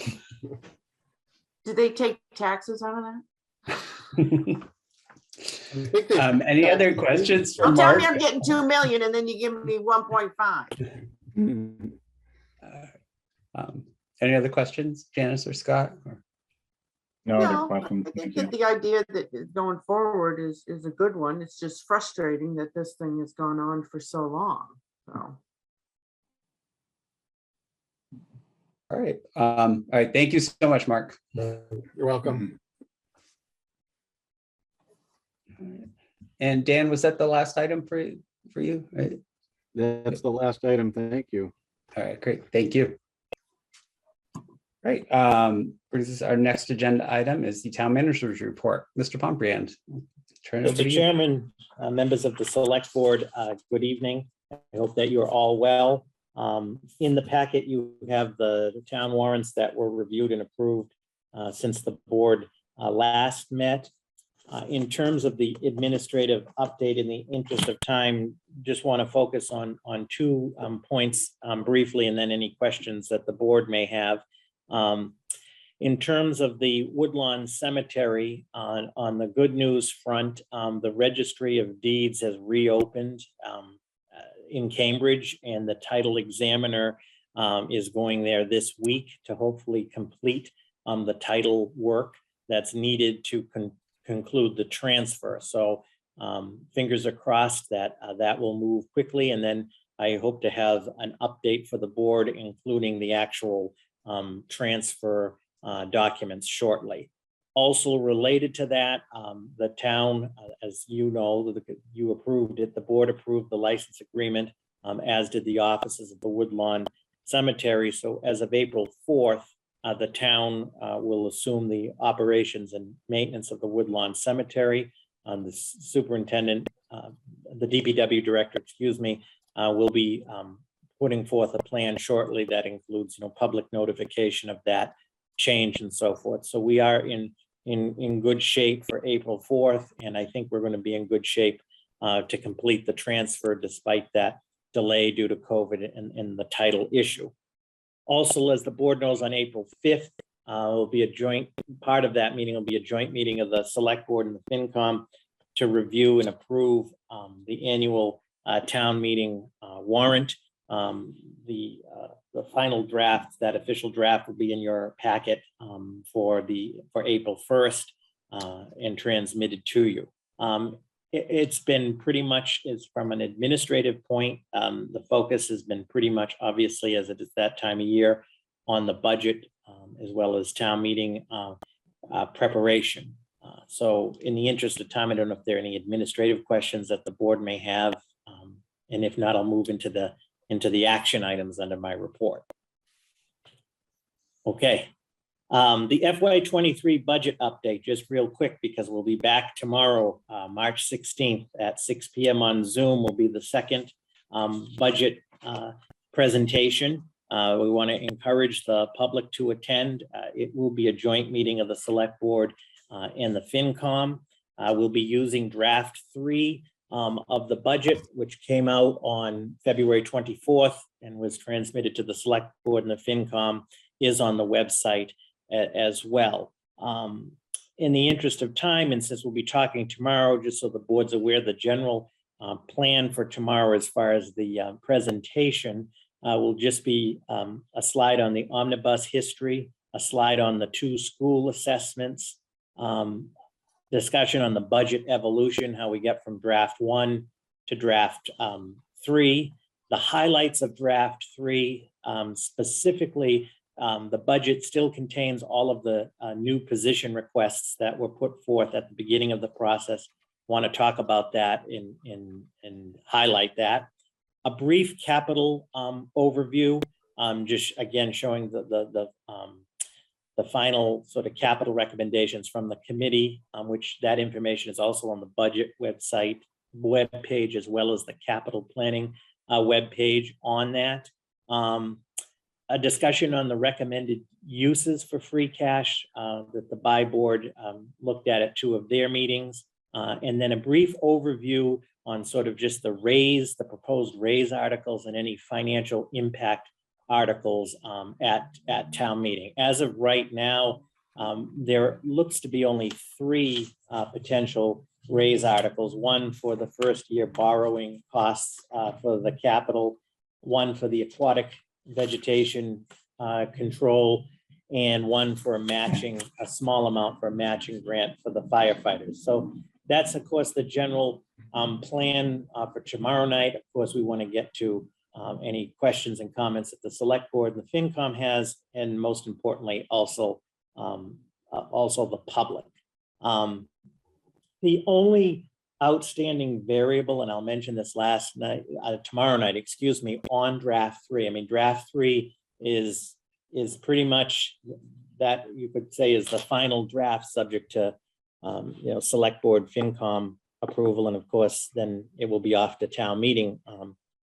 S2: Do they take taxes out of that?
S1: Any other questions for
S2: Don't tell
S1: Mark?
S2: me I'm getting 2 million and then you give me 1.5.
S1: Any other questions, Janice or Scott?
S3: No other questions.
S2: I think that the idea that going forward is a good one. It's just frustrating that this thing has gone on for so long. So.
S1: All right. All right. Thank you so much, Mark.
S10: You're welcome.
S1: And Dan, was that the last item for you? Right?
S9: That's the last item. Thank you.
S1: All right, great. Thank you. Right. Our next agenda item is the town manager's report. Mr. Pombriand.
S7: Mr. Chairman, members of the select board, good evening. I hope that you're all well. In the packet, you have the town warrants that were reviewed and approved since the board last met. In terms of the administrative update, in the interest of time, just want to focus on 2 points briefly, and then any questions that the board may have. In terms of the Woodlawn Cemetery, on the good news front, the Registry of Deeds has reopened in Cambridge, and the title examiner is going there this week to hopefully complete the title work that's needed to conclude the transfer. So fingers are crossed that that will move quickly, and then I hope to have an update for the board, including the actual transfer documents shortly. Also related to that, the town, as you know, you approved it, the board approved the license agreement, as did the offices of the Woodlawn Cemetery. So as of April 4th, the town will assume the operations and maintenance of the Woodlawn Cemetery. The superintendent, the DPW director, excuse me, will be putting forth a plan shortly that includes, public notification of that change and so forth. So we are in good shape for April 4th, and I think we're going to be in good shape to complete the transfer despite that delay due to COVID and the title issue. Also, as the board knows, on April 5th, will be a joint, part of that meeting will be a joint meeting of the select board and the FinCom to review and approve the annual town meeting warrant. The final draft, that official draft, will be in your packet for April 1st and transmitted to you. It's been pretty much, is from an administrative point, the focus has been pretty much, obviously, as it is that time of year, on the budget as well as town meeting preparation. So in the interest of time, I don't know if there are any administrative questions that the board may have. And if not, I'll move into the action items under my report. Okay. The FY23 budget update, just real quick, because we'll be back tomorrow, March 16th at 6 p.m. on Zoom will be the second budget presentation. We want to encourage the public to attend. It will be a joint meeting of the select board and the FinCom. We'll be using draft 3 of the budget, which came out on February 24th and was transmitted to the select board, and the FinCom is on the website as well. In the interest of time, and since we'll be talking tomorrow, just so the board's aware, the general plan for tomorrow as far as the presentation will just be a slide on the omnibus history, a slide on the 2 school assessments, discussion on the budget evolution, how we get from draft 1 to draft 3, the highlights of draft 3, specifically the budget still contains all of the new position requests that were put forth at the beginning of the process. Want to talk about that and highlight that. A brief capital overview, just again showing the final sort of capital recommendations from the committee, which that information is also on the budget website webpage, as well as the capital planning webpage on that. A discussion on the recommended uses for free cash that the buy board looked at 2 of their meetings, and then a brief overview on sort of just the proposed raise articles and any financial impact articles at town meeting. As of right now, there looks to be only 3 potential raise articles, 1 for the first year borrowing costs for the capital, 1 for the aquatic vegetation control, and 1 for a small amount for a matching grant for the firefighters. So that's, of course, the general plan for tomorrow night. Of course, we want to get to any questions and comments that the select board and the FinCom has, and most importantly, also the public. The only outstanding variable, and I'll mention this tomorrow night, excuse me, on draft 3. I mean, draft 3 is pretty much that you could say is the final draft, subject to select board, FinCom approval, and of course then it will be off to town meeting.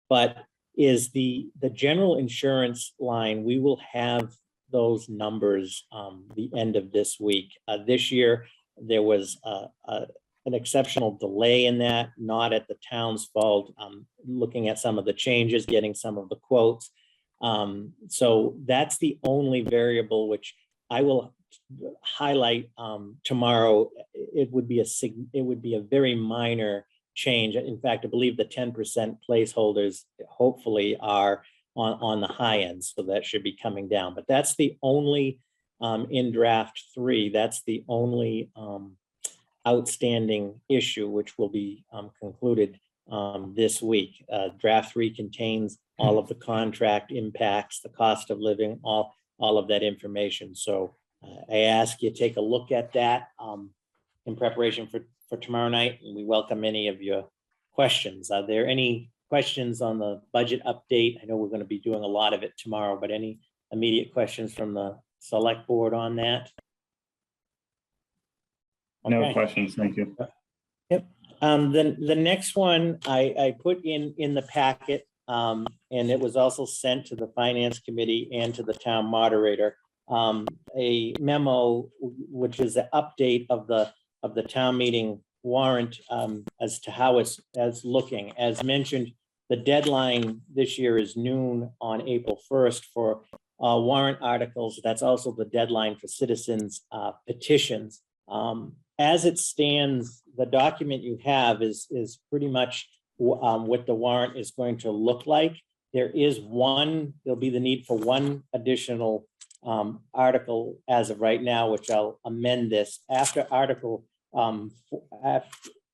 S7: But is the general insurance line, we will have those numbers the end of this week. This year there was an exceptional delay in that, not at the town's fault, looking at some of the changes, getting some of the quotes. So that's the only variable which I will highlight tomorrow. It would be a very minor change. In fact, I believe the 10% placeholders hopefully are on the high end, so that should be coming down. But that's the only in draft 3. That's the only outstanding issue which will be concluded this week. Draft 3 contains all of the contract impacts, the cost of living, all of that information. So I ask you to take a look at that in preparation for tomorrow night, and we welcome any of your questions. Are there any questions on the budget update? I know we're going to be doing a lot of it tomorrow, but any immediate questions from the select board on that?
S3: No
S7: Okay.
S3: questions, thank you.
S7: Yep. Then the next one I put in the packet, and it was also sent to the finance committee and to the town moderator, a memo which is an update of the town meeting warrant as to how it's looking. As mentioned, The deadline this year is noon on April 1st for warrant articles. That's also the deadline for citizens petitions. As it stands, the document you have is pretty much what the warrant is going to look like. There'll be the need for one additional article as of right now, which I'll amend this after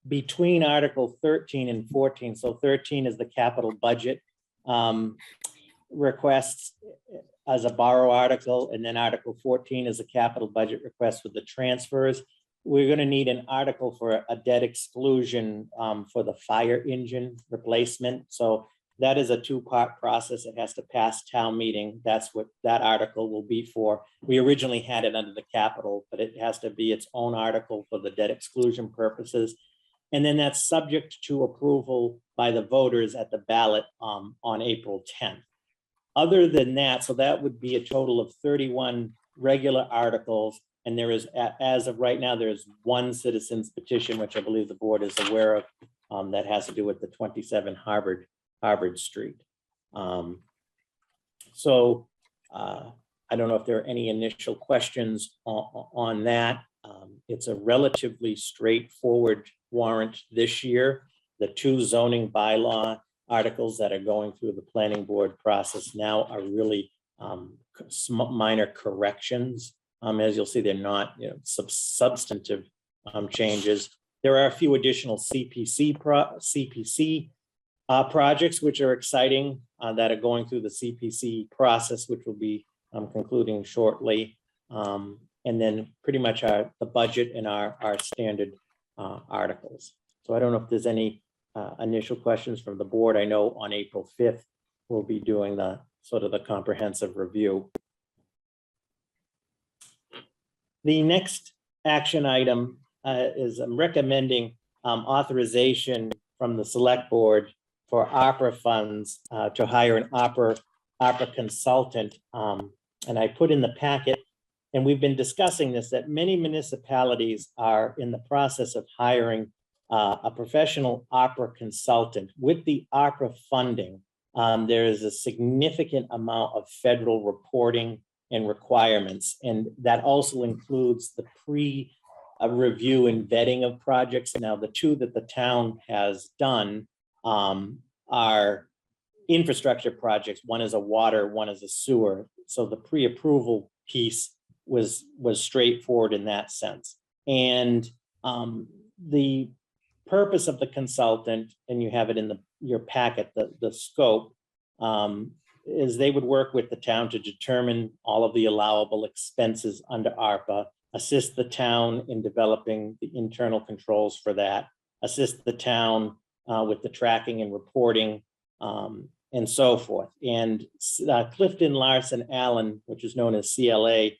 S7: between Article 13 and 14. So 13 is the capital budget requests as a borrow article, and then Article 14 is a capital budget request with the transfers. We're going to need an article for a debt exclusion for the fire engine replacement. So that is a two-part process. It has to pass town meeting. That's what that article will be for. We originally had it under the capital, but it has to be its own article for the debt exclusion purposes. And then that's subject to approval by the voters at the ballot on April 10th. Other than that, so that would be a total of 31 regular articles. And there is, as of right now, there's one citizen's petition, which I believe the board is aware of, that has to do with the 27 Harvard Street. I don't know if there are any initial questions on that. It's a relatively straightforward warrant this year. The two zoning bylaw articles that are going through the planning board process now are really minor corrections. As you'll see, they're not substantive changes. There are a few additional CPC projects which are exciting that are going through the CPC process, which will be concluding shortly. And then pretty much the budget and our standard articles. So I don't know if there's any initial questions from the board. I know on April 5th, we'll be doing the sort of the comprehensive review. The next action item is I'm recommending authorization from the select board for ARPA funds to hire an ARPA consultant. And I put in the packet, and we've been discussing this, that many municipalities are in the process of hiring a professional ARPA consultant. With the ARPA funding, there is a significant amount of federal reporting and requirements. And that also includes the pre-review and vetting of projects. Now, the two that the town has done are infrastructure projects. One is a water, one is a sewer. So the pre-approval piece was straightforward in that sense. And the purpose of the consultant, and you have it in your packet, the scope, is they would work with the town to determine all of the allowable expenses under ARPA, assist the town in developing the internal controls for that, assist the town with the tracking and reporting, and so forth. And Clifton Larson Allen, which is known as CLA,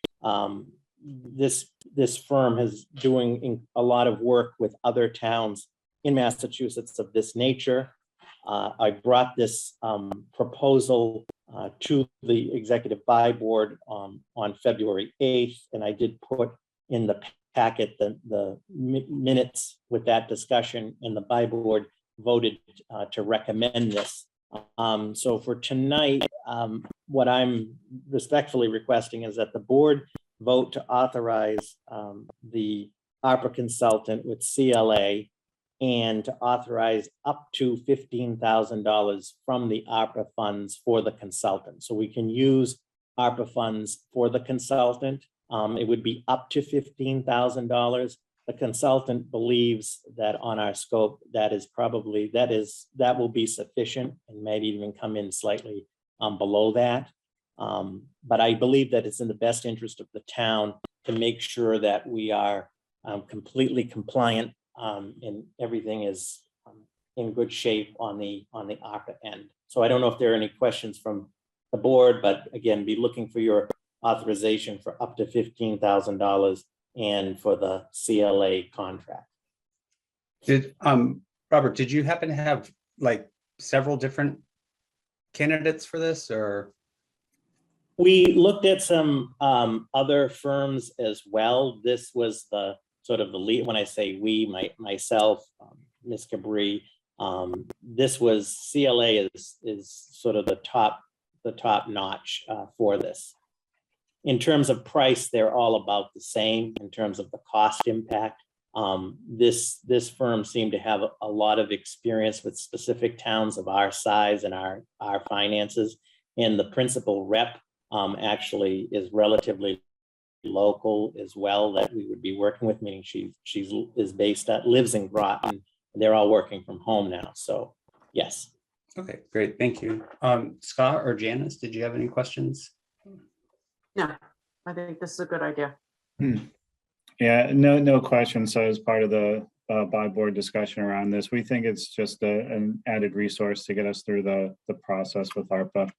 S7: this firm is doing a lot of work with other towns in Massachusetts of this nature. I brought this proposal to the executive buy board on February 8th, and I did put in the packet the minutes with that discussion, and the buy board voted to recommend this. So for tonight, what I'm respectfully requesting is that the board vote to authorize the ARPA consultant with CLA and to authorize up to $15,000 from the ARPA funds for the consultant. So we can use ARPA funds for the consultant. It would be up to $15,000. The consultant believes that on our scope, that will be sufficient and maybe even come in slightly below that. But I believe that it's in the best interest of the town to make sure that we are completely compliant and everything is in good shape on the ARPA end. So I don't know if there are any questions from the board, but again, be looking for your authorization for up to $15,000 and for the CLA contract.
S1: Robert, did you happen to have like several different candidates for this, or?
S7: We looked at some other firms as well. This was the sort of the lead. When I say we, myself, Ms. Cabri, This was, CLA is sort of the top notch for this. In terms of price, they're all about the same in terms of the cost impact. This firm seemed to have a lot of experience with specific towns of our size and our finances. And the principal rep actually is relatively local as well, that we would be working with, meaning she lives in Groton. They're all working from home now. So yes.
S1: Okay, great. Thank you. Scott or Janice, did you have any questions?
S2: No, I think this is a good idea.
S3: Yeah, no question. So as part of the by-board discussion around this, we think it's just an added resource to get us through the process with ARPA.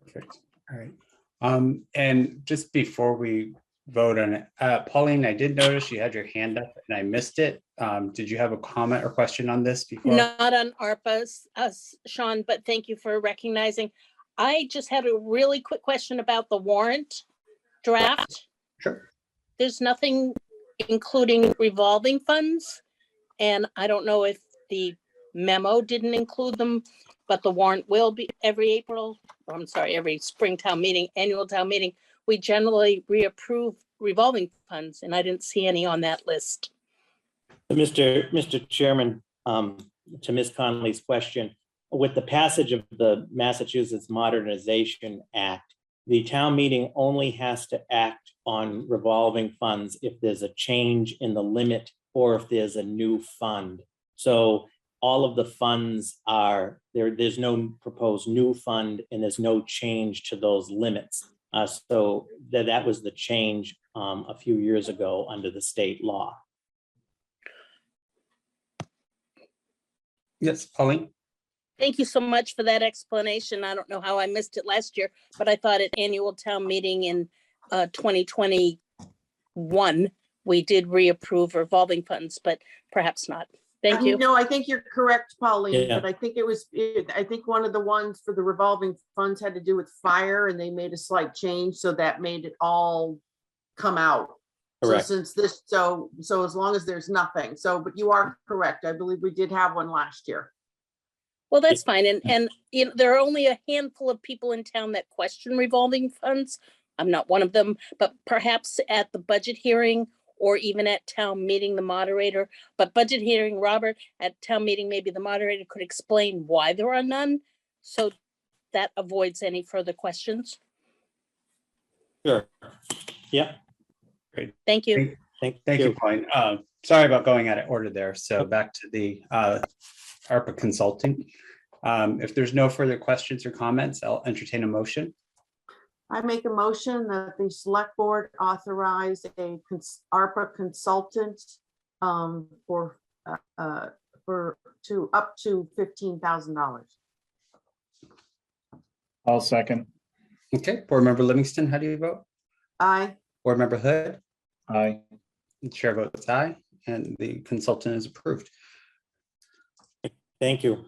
S1: Perfect. All right. And just before we vote on it, Pauline, I did notice you had your hand up and I missed it. Did you have a comment or question on this before?
S14: Not on ARPA's, Sean, but thank you for recognizing. I just had a really quick question about the warrant draft.
S1: Sure.
S14: There's nothing including revolving funds. And I don't know if the memo didn't include them, but the warrant will be every spring town meeting, annual town meeting. We generally reapprove revolving funds, and I didn't see any on that list.
S7: Mr. Chairman, to Ms. Conley's question, with the passage of the Massachusetts Modernization Act, the town meeting only has to act on revolving funds if there's a change in the limit or if there's a new fund. So all of the funds are there. There's no proposed new fund and there's no change to those limits. So that was the change a few years ago under the state law.
S1: Yes, Pauline.
S14: Thank you so much for that explanation. I don't know how I missed it last year, but I thought at annual town meeting in 2021, we did reapprove revolving funds, but perhaps not. Thank you.
S2: No, I think you're correct, Pauline,
S7: Yeah.
S2: but I think I think one of the ones for the revolving funds had to do with fire and they made a slight change. So that made it all come out.
S7: Correct.
S2: So since this, so as long as there's nothing. So, but you are correct. I believe we did have one last year.
S14: Well, that's fine. And you know, there are only a handful of people in town that question revolving funds. I'm not one of them, but perhaps at the budget hearing or even at town meeting, the moderator, but budget hearing, Robert, at town meeting, maybe the moderator could explain why there are none. So that avoids any further questions.
S7: Sure. Yeah.
S1: Great.
S14: Thank you.
S1: Thank you, Pauline. Sorry about going out of order there. So back to the ARPA consulting. If there's no further questions or comments, I'll entertain a motion.
S2: I make a motion that the select board authorize a ARPA consultant for up to $15,000.
S3: I'll second.
S1: Okay, Board Member Livingston, how do you vote?
S2: Aye.
S1: Board Member Hood?
S3: Aye.
S1: The chair votes aye, and the consultant is approved.
S7: Thank you.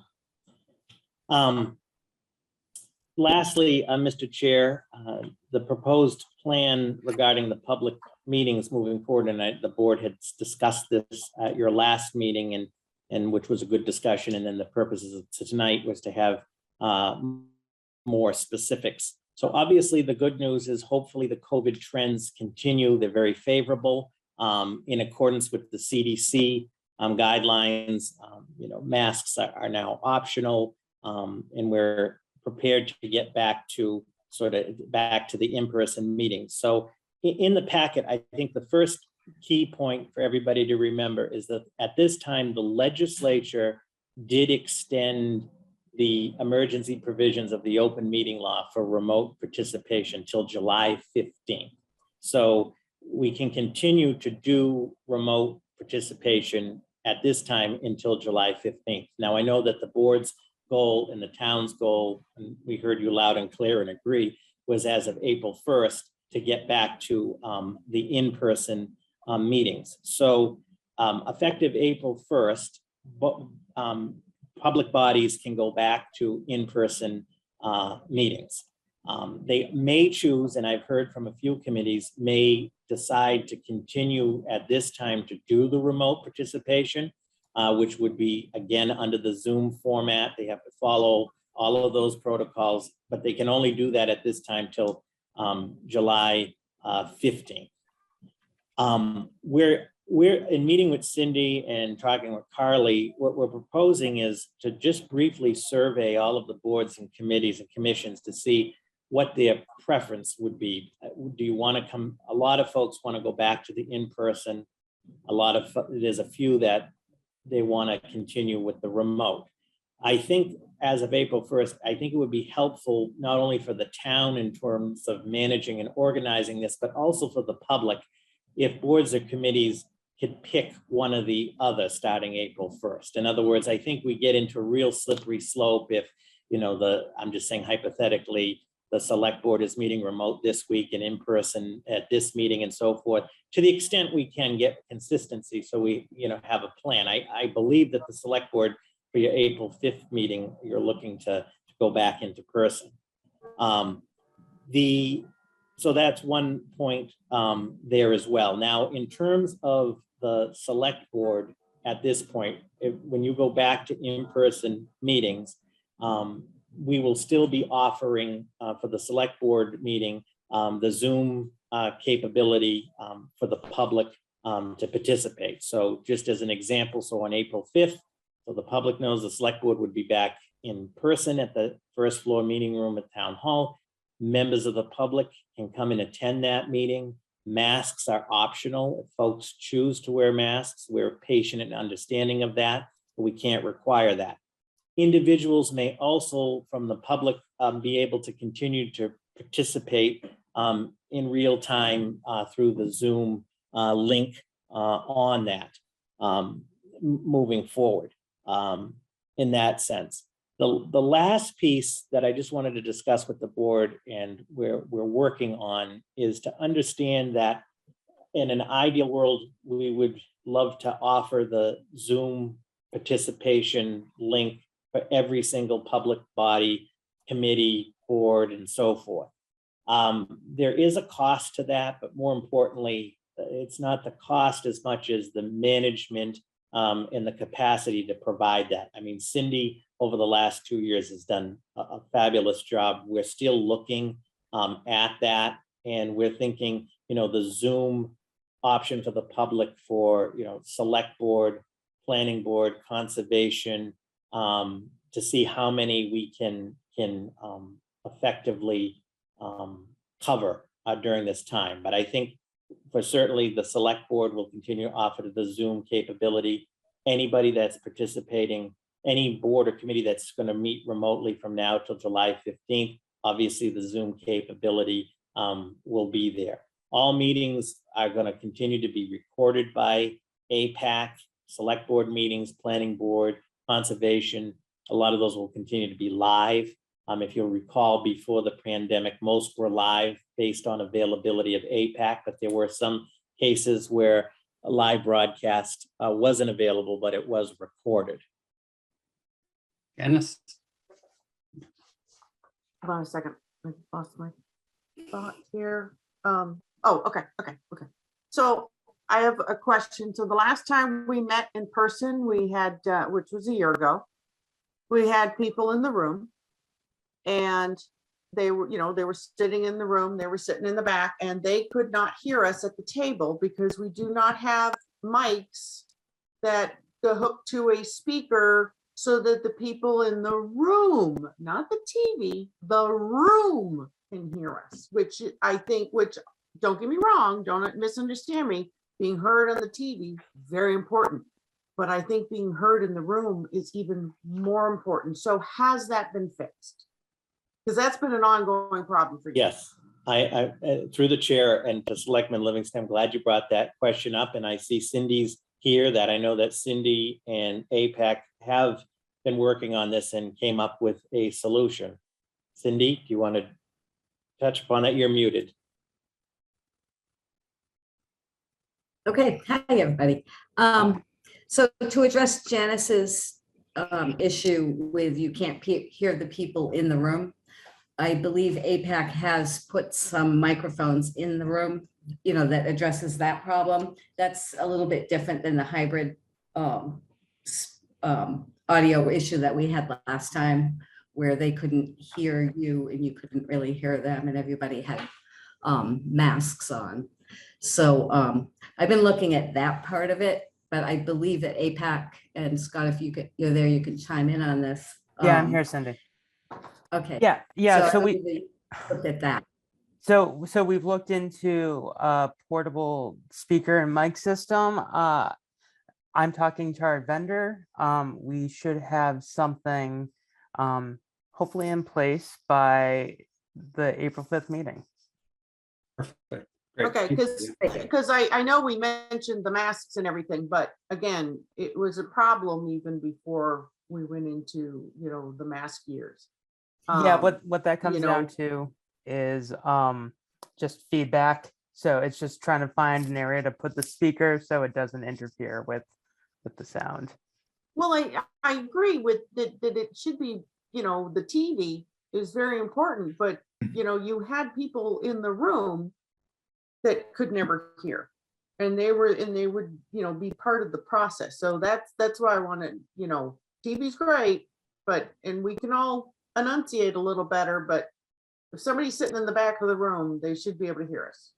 S7: Lastly, Mr. Chair, the proposed plan regarding the public meetings moving forward, and the board had discussed this at your last meeting, and which was a good discussion. And then the purposes of tonight was to have more specifics. So obviously, the good news is hopefully the COVID trends continue. They're very favorable in accordance with the CDC guidelines. Masks are now optional, and we're prepared to get back to the in-person meetings. So in the packet, I think the first key point for everybody to remember is that at this time, the legislature did extend the emergency provisions of the open meeting law for remote participation till July 15th. So we can continue to do remote participation at this time until July 15th. Now, I know that the board's goal and the town's goal, and we heard you loud and clear and agree, was as of April 1st to get back to the in-person meetings. So effective April 1st, public bodies can go back to in-person meetings. They may choose, and I've heard from a few committees, may decide to continue at this time to do the remote participation. which would be, again, under the Zoom format. They have to follow all of those protocols, but they can only do that at this time till July 15th. We're in meeting with Cindy and talking with Carly. What we're proposing is to just briefly survey all of the boards and committees and commissions to see what their preference would be. Do you want to come? A lot of folks want to go back to the in-person. There's a few that they want to continue with the remote. I think as of April 1st, I think it would be helpful not only for the town in terms of managing and organizing this, but also for the public if boards or committees could pick one or the other starting April 1st. In other words, I think we get into a real slippery slope if, I'm just saying hypothetically, the select board is meeting remote this week and in person at this meeting and so forth, to the extent we can get consistency. So we, have a plan. I believe that the select board for your April 5th meeting, you're looking to go back into person. So that's one point there as well. Now, in terms of the select board at this point, when you go back to in-person meetings, we will still be offering for the select board meeting, the Zoom capability for the public to participate. So just as an example, so on April 5th, so the public knows the select board would be back in person at the first floor meeting room at Town Hall. Members of the public can come and attend that meeting. Masks are optional. If folks choose to wear masks, we're patient and understanding of that, but we can't require that. Individuals may also, from the public, be able to continue to participate in real time through the Zoom link on that moving forward in that sense. The last piece that I just wanted to discuss with the board and we're working on is to understand that in an ideal world, we would love to offer the Zoom participation link for every single public body, committee, board, and so forth. There is a cost to that, but more importantly, it's not the cost as much as the management and the capacity to provide that. I mean, Cindy, over the last 2 years, has done a fabulous job. We're still looking at that, and we're thinking, the Zoom option for the public for, select board, planning board, conservation, to see how many we can effectively cover during this time. But I think for certainly the select board will continue to offer the Zoom capability. Anybody that's participating, any board or committee that's going to meet remotely from now till July 15th, obviously the Zoom capability will be there. All meetings are going to continue to be recorded by APAC, select board meetings, planning board, conservation. A lot of those will continue to be live. If you'll recall, before the pandemic, most were live based on availability of APAC, but there were some cases where a live broadcast wasn't available, but it was recorded.
S1: Dennis?
S2: Hold on a second. I lost my thought here. Okay. So I have a question. So the last time we met in person, we had, which was a year ago, we had people in the room and they were sitting in the room, they were sitting in the back and they could not hear us at the table because we do not have mics that go hook to a speaker so that the people in the room, not the TV, the room can hear us, which I think, don't get me wrong, don't misunderstand me, being heard on the TV, very important. But I think being heard in the room is even more important. So has that been fixed? Because that's been an ongoing problem for you.
S7: Yes, I through the chair and to Selectman Livingston, I'm glad you brought that question up. And I see Cindy's here, that I know that Cindy and APAC have been working on this and came up with a solution. Cindy, do you want to touch upon that? You're muted.
S15: Okay, hi everybody. So to address Janice's issue with you can't hear the people in the room, I believe APAC has put some microphones in the room, that addresses that problem. That's a little bit different than the hybrid audio issue that we had last time, where they couldn't hear you and you couldn't really hear them, and everybody had masks on. So I've been looking at that part of it, but I believe that APAC, and Scott, if you're there, you can chime in on this.
S16: Yeah, I'm here, Cindy.
S15: Okay.
S16: Yeah. So
S15: I
S16: we
S15: really looked at that.
S16: So we've looked into a portable speaker and mic system. I'm talking to our vendor. We should have something hopefully in place by the April 5th meeting.
S1: Perfect. Great.
S2: Okay, because I know we mentioned the masks and everything, but again, it was a problem even before we went into, the mask years.
S16: Yeah, what that comes
S2: you know-
S16: down to is just feedback. So it's just trying to find an area to put the speaker so it doesn't interfere with the sound.
S2: Well, I agree with that it should be, the TV is very important, but you had people in the room that could never hear. And they would, be part of the process. So that's why I wanted, TV's great, and we can all enunciate a little better, but if somebody's sitting in the back of the room, they should be able to hear us.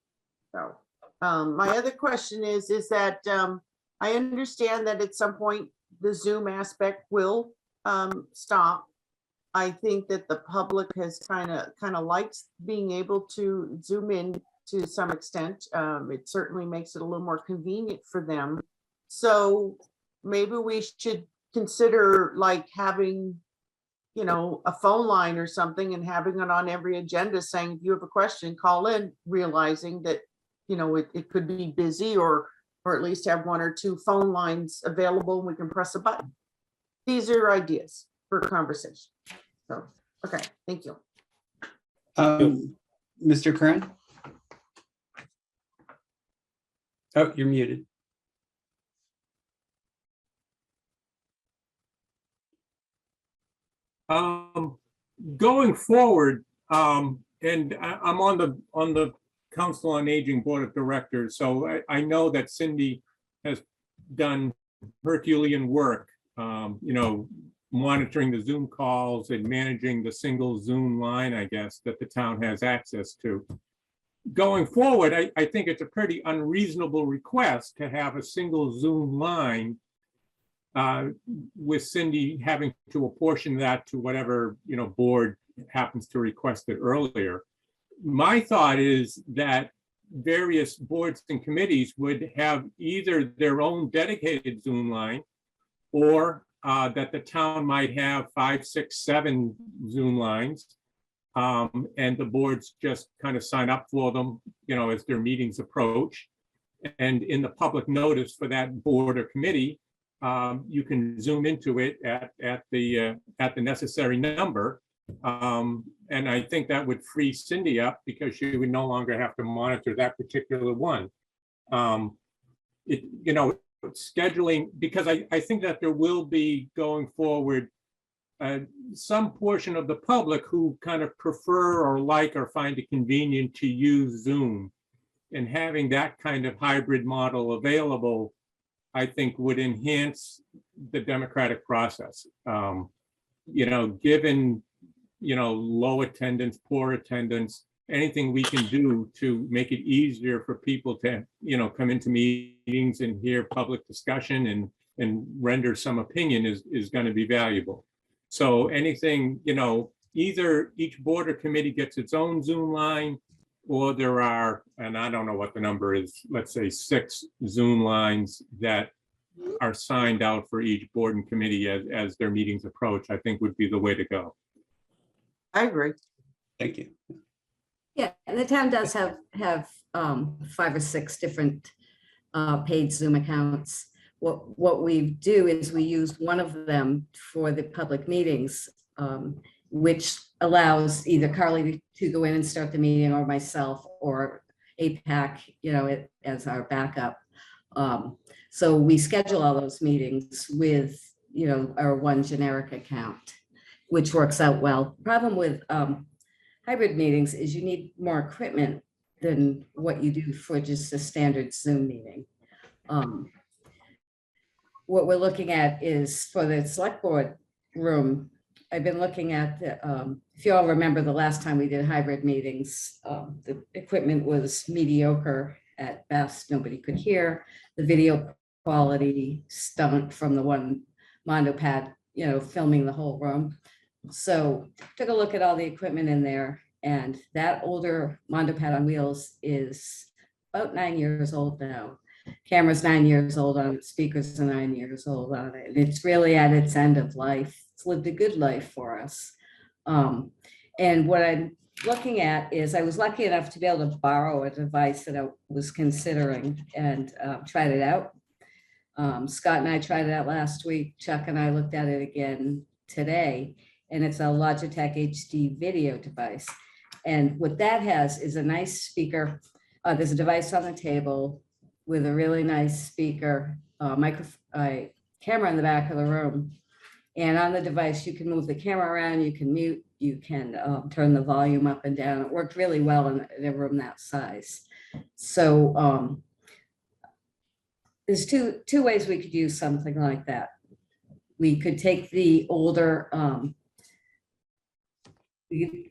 S2: So my other question is that I understand that at some point the Zoom aspect will stop. I think that the public has kind of likes being able to Zoom in to some extent. It certainly makes it a little more convenient for them. So maybe we should consider like having, a phone line or something and having it on every agenda saying, if you have a question, call in, realizing that, it could be busy or at least have one or two phone lines available. We can press a button. These are ideas for conversation. So, okay, thank you.
S1: Mr. Curran? Oh, you're muted.
S12: Going forward, and I'm on the Council on Aging Board of Directors, so I know that Cindy has done Herculean work, monitoring the Zoom calls and managing the single Zoom line, I guess, that the town has access to. Going forward, I think it's a pretty unreasonable request to have a single Zoom line with Cindy having to apportion that to whatever, board happens to request it earlier. My thought is that various boards and committees would have either their own dedicated Zoom line or that the town might have 5, 6, 7 Zoom lines. And the boards just kind of sign up for them, as their meetings approach. And in the public notice for that board or committee, you can Zoom into it at the necessary number. And I think that would free Cindy up because she would no longer have to monitor that particular one. Scheduling, because I think that there will be going forward some portion of the public who kind of prefer or like or find it convenient to use Zoom, and having that kind of hybrid model available, I think would enhance the democratic process. Given, low attendance, poor attendance, anything we can do to make it easier for people to, come into meetings and hear public discussion and render some opinion is going to be valuable. So anything, either each board or committee gets its own Zoom line, or there are, and I don't know what the number is, let's say 6 Zoom lines that are signed out for each board and committee as their meetings approach, I think would be the way to go.
S2: I agree.
S1: Thank you.
S15: Yeah, and the town does have 5 or 6 different paid Zoom accounts. What we do is we use one of them for the public meetings, which allows either Carly to go in and start the meeting, or myself, or APAC, as our backup. So we schedule all those meetings with, our one generic account, which works out well. Problem with hybrid meetings is you need more equipment than what you do for just a standard Zoom meeting. what we're looking at is for the select board room. I've been looking at, if you all remember the last time we did hybrid meetings, the equipment was mediocre at best. Nobody could hear. The video quality stunk from the one Mondo pad, filming the whole room. So took a look at all the equipment in there, and that older Mondo pad on wheels is about 9 years old now. Camera's 9 years old on it, speakers are 9 years old on it. It's really at its end of life. It's lived a good life for us. And what I'm looking at is, I was lucky enough to be able to borrow a device that I was considering and tried it out. Scott and I tried it out last week. Chuck and I looked at it again today, and it's a Logitech HD video device. And what that has is a nice speaker. There's a device on the table with a really nice speaker, camera in the back of the room. And on the device, you can move the camera around, you can mute, you can turn the volume up and down. It worked really well in a room that size. So there's two ways we could use something like that. We could take the older, we could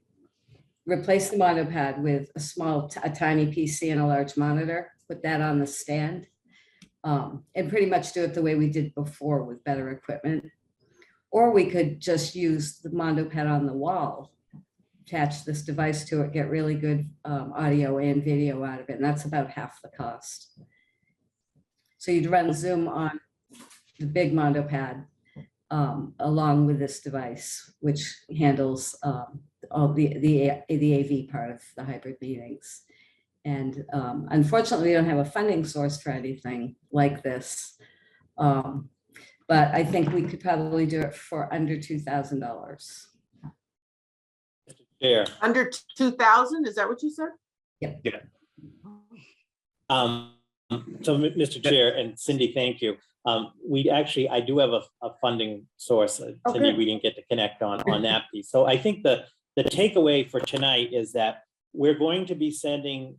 S15: replace the Mondo pad with a tiny PC and a large monitor, put that on the stand, and pretty much do it the way we did before with better equipment. Or we could just use the Mondo pad on the wall, attach this device to it, get really good audio and video out of it, and that's about half the cost. So you'd run Zoom on the big Mondo pad along with this device, which handles all the AV part of the hybrid meetings. And unfortunately, we don't have a funding source for anything like this. But I think we could probably do it for under $2,000.
S7: Chair.
S2: Under 2,000, is that what you said?
S15: Yep.
S7: Yeah. So, Mr. Chair and Cindy, thank you. I do have a funding source. Cindy, we didn't get to connect on that piece. So I think the takeaway for tonight is that we're going to be sending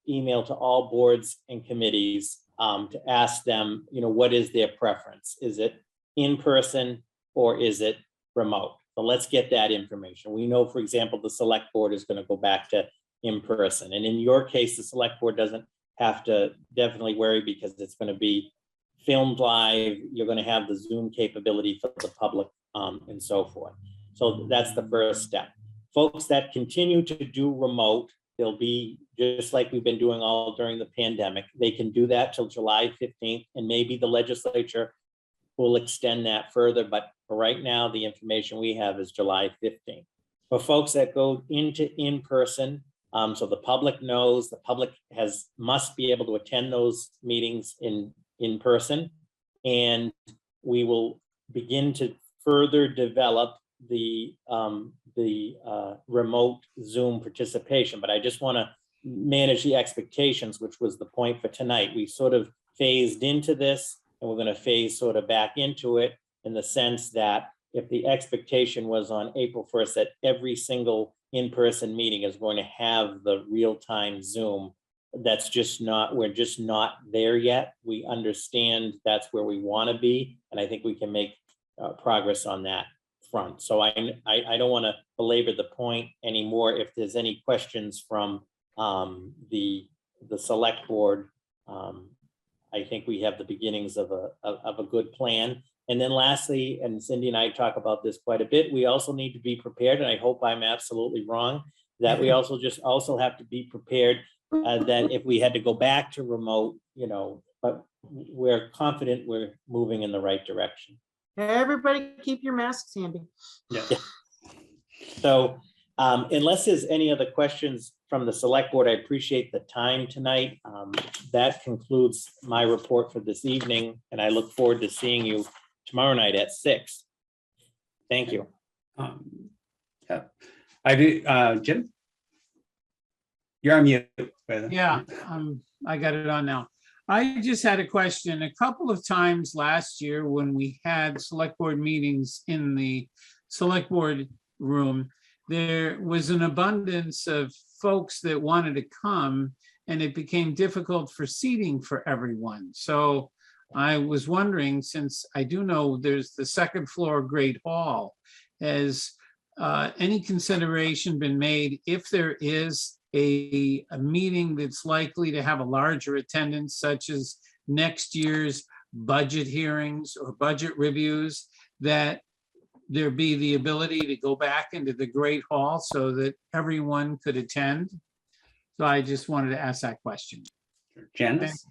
S7: email to all boards and committees to ask them, what is their preference? Is it in person or is it remote? So let's get that information. We know, for example, the select board is going to go back to in person. And in your case, the select board doesn't have to definitely worry because it's going to be filmed live. You're going to have the Zoom capability for the public and so forth. So that's the first step. Folks that continue to do remote, they'll be just like we've been doing all during the pandemic. They can do that till July 15th, and maybe the legislature will extend that further. But for right now, the information we have is July 15th. For folks that go into in-person, so the public knows, the public must be able to attend those meetings in person, and we will begin to further develop the remote Zoom participation. But I just want to manage the expectations, which was the point for tonight. We sort of phased into this, and we're going to phase sort of back into it in the sense that if the expectation was on April 1st that every single in-person meeting is going to have the real-time Zoom, that's just not, we're just not there yet. We understand that's where we want to be, and I think we can make progress on that front. So I don't want to belabor the point anymore. If there's any questions from the select board, I think we have the beginnings of a good plan. And then lastly, and Cindy and I talk about this quite a bit, we also need to be prepared, and I hope I'm absolutely wrong, that we also have to be prepared that if we had to go back to remote, but we're confident we're moving in the right direction.
S2: Everybody keep your masks handy.
S7: Yeah. So unless there's any other questions from the select board, I appreciate the time tonight. That concludes my report for this evening, and I look forward to seeing you tomorrow night at 6. Thank you.
S1: Yeah, I do. Jim, you're on mute.
S4: Yeah, I got it on now. I just had a question. A couple of times last year when we had select board meetings in the select board room, there was an abundance of folks that wanted to come, and it became difficult for seating for everyone. So I was wondering, since I do know there's the second floor Great Hall, has any consideration been made if there is a meeting that's likely to have a larger attendance, such as next year's budget hearings or budget reviews, that there be the ability to go back into the Great Hall so that everyone could attend? So I just wanted to ask that question.
S1: Janice?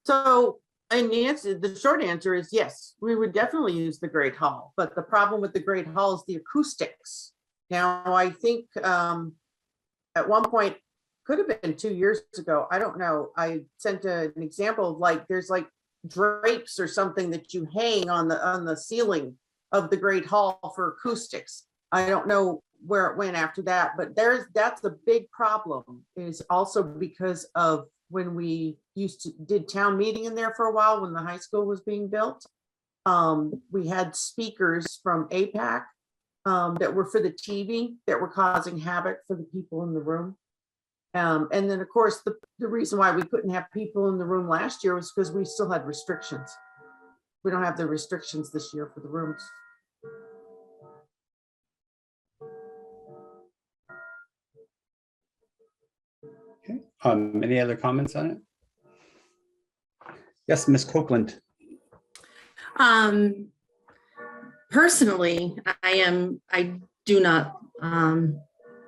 S2: So, and the short answer is yes, we would definitely use the Great Hall, but the problem with the Great Hall is the acoustics. Now, I think at one point, could have been 2 years ago, I don't know, I sent an example of like, there's like drapes or something that you hang on the ceiling of the Great Hall for acoustics. I don't know where it went after that, but that's a big problem, is also because of when we did town meeting in there for a while when the high school was being built. We had speakers from APAC that were for the TV that were causing havoc for the people in the room. And then of course, the reason why we couldn't have people in the room last year was because we still had restrictions. We don't have the restrictions this year for the rooms.
S1: Okay. Any other comments on it? Yes, Ms. Copeland.
S17: Personally, I do not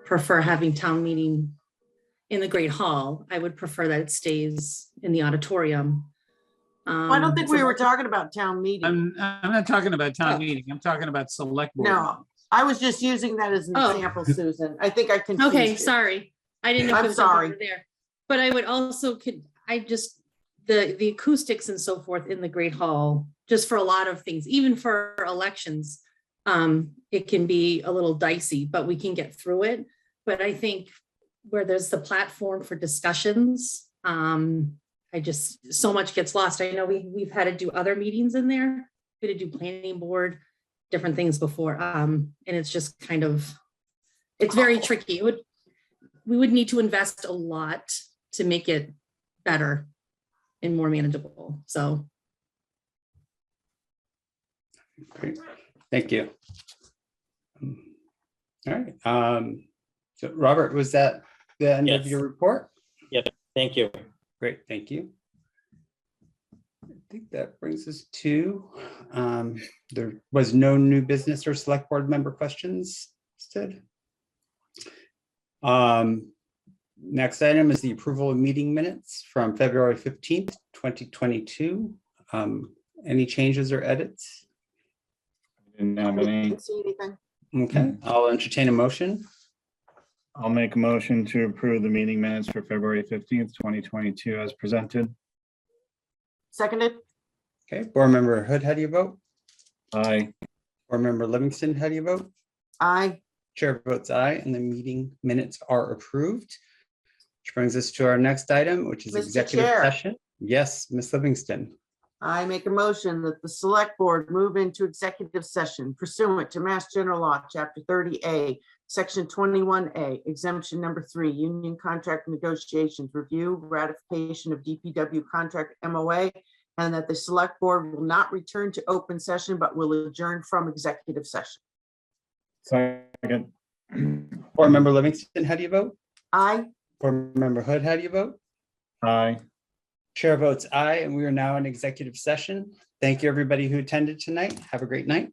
S17: prefer having town meeting in the Great Hall. I would prefer that it stays in the auditorium.
S2: I don't think we were talking about town meeting.
S4: I'm not talking about town meeting. I'm talking about select board.
S2: No, I was just using that as an example, Susan. I think I confused
S17: Okay,
S2: you.
S17: sorry. I didn't know.
S2: I'm sorry.
S17: There, but I would also the acoustics and so forth in the Great Hall, just for a lot of things, even for elections, it can be a little dicey, but we can get through it. But I think where there's the platform for discussions, so much gets lost. I know we've had to do other meetings in there. We had to do planning board, different things before. And it's just kind of, it's very tricky. We would need to invest a lot to make it better and more manageable. So.
S1: Great, thank you. All right. So Robert, was that the end of your report?
S7: Yep, thank you.
S1: Great, thank you. I think that brings us to, there was no new business or select board member questions instead. Next item is the approval of meeting minutes from February 15th, 2022. Any changes or edits?
S3: Didn't have any.
S2: Didn't see anything.
S1: Okay, I'll entertain a motion.
S3: I'll make a motion to approve the meeting minutes for February 15th, 2022 as presented.
S2: Seconded.
S1: Okay, board member Hood, how do you vote?
S3: Aye.
S1: Board member Livingston, how do you vote?
S2: Aye.
S1: Chair votes aye, and the meeting minutes are approved. Which brings us to our next item, which is
S2: Mr.
S1: executive
S2: Chair.
S1: session. Yes, Ms. Livingston.
S2: I make a motion that the select board move into executive session pursuant to Mass General Law, Chapter 30A, Section 21A, exemption number 3, union contract negotiations, review, ratification of DPW contract MOA, and that the select board will not return to open session, but will adjourn from executive session.
S3: Second.
S1: Board member Livingston, how do you vote?
S2: Aye.
S1: Board member Hood, how do you vote?
S3: Aye.
S1: Chair votes aye, and we are now in executive session. Thank you, everybody who attended tonight. Have a great night.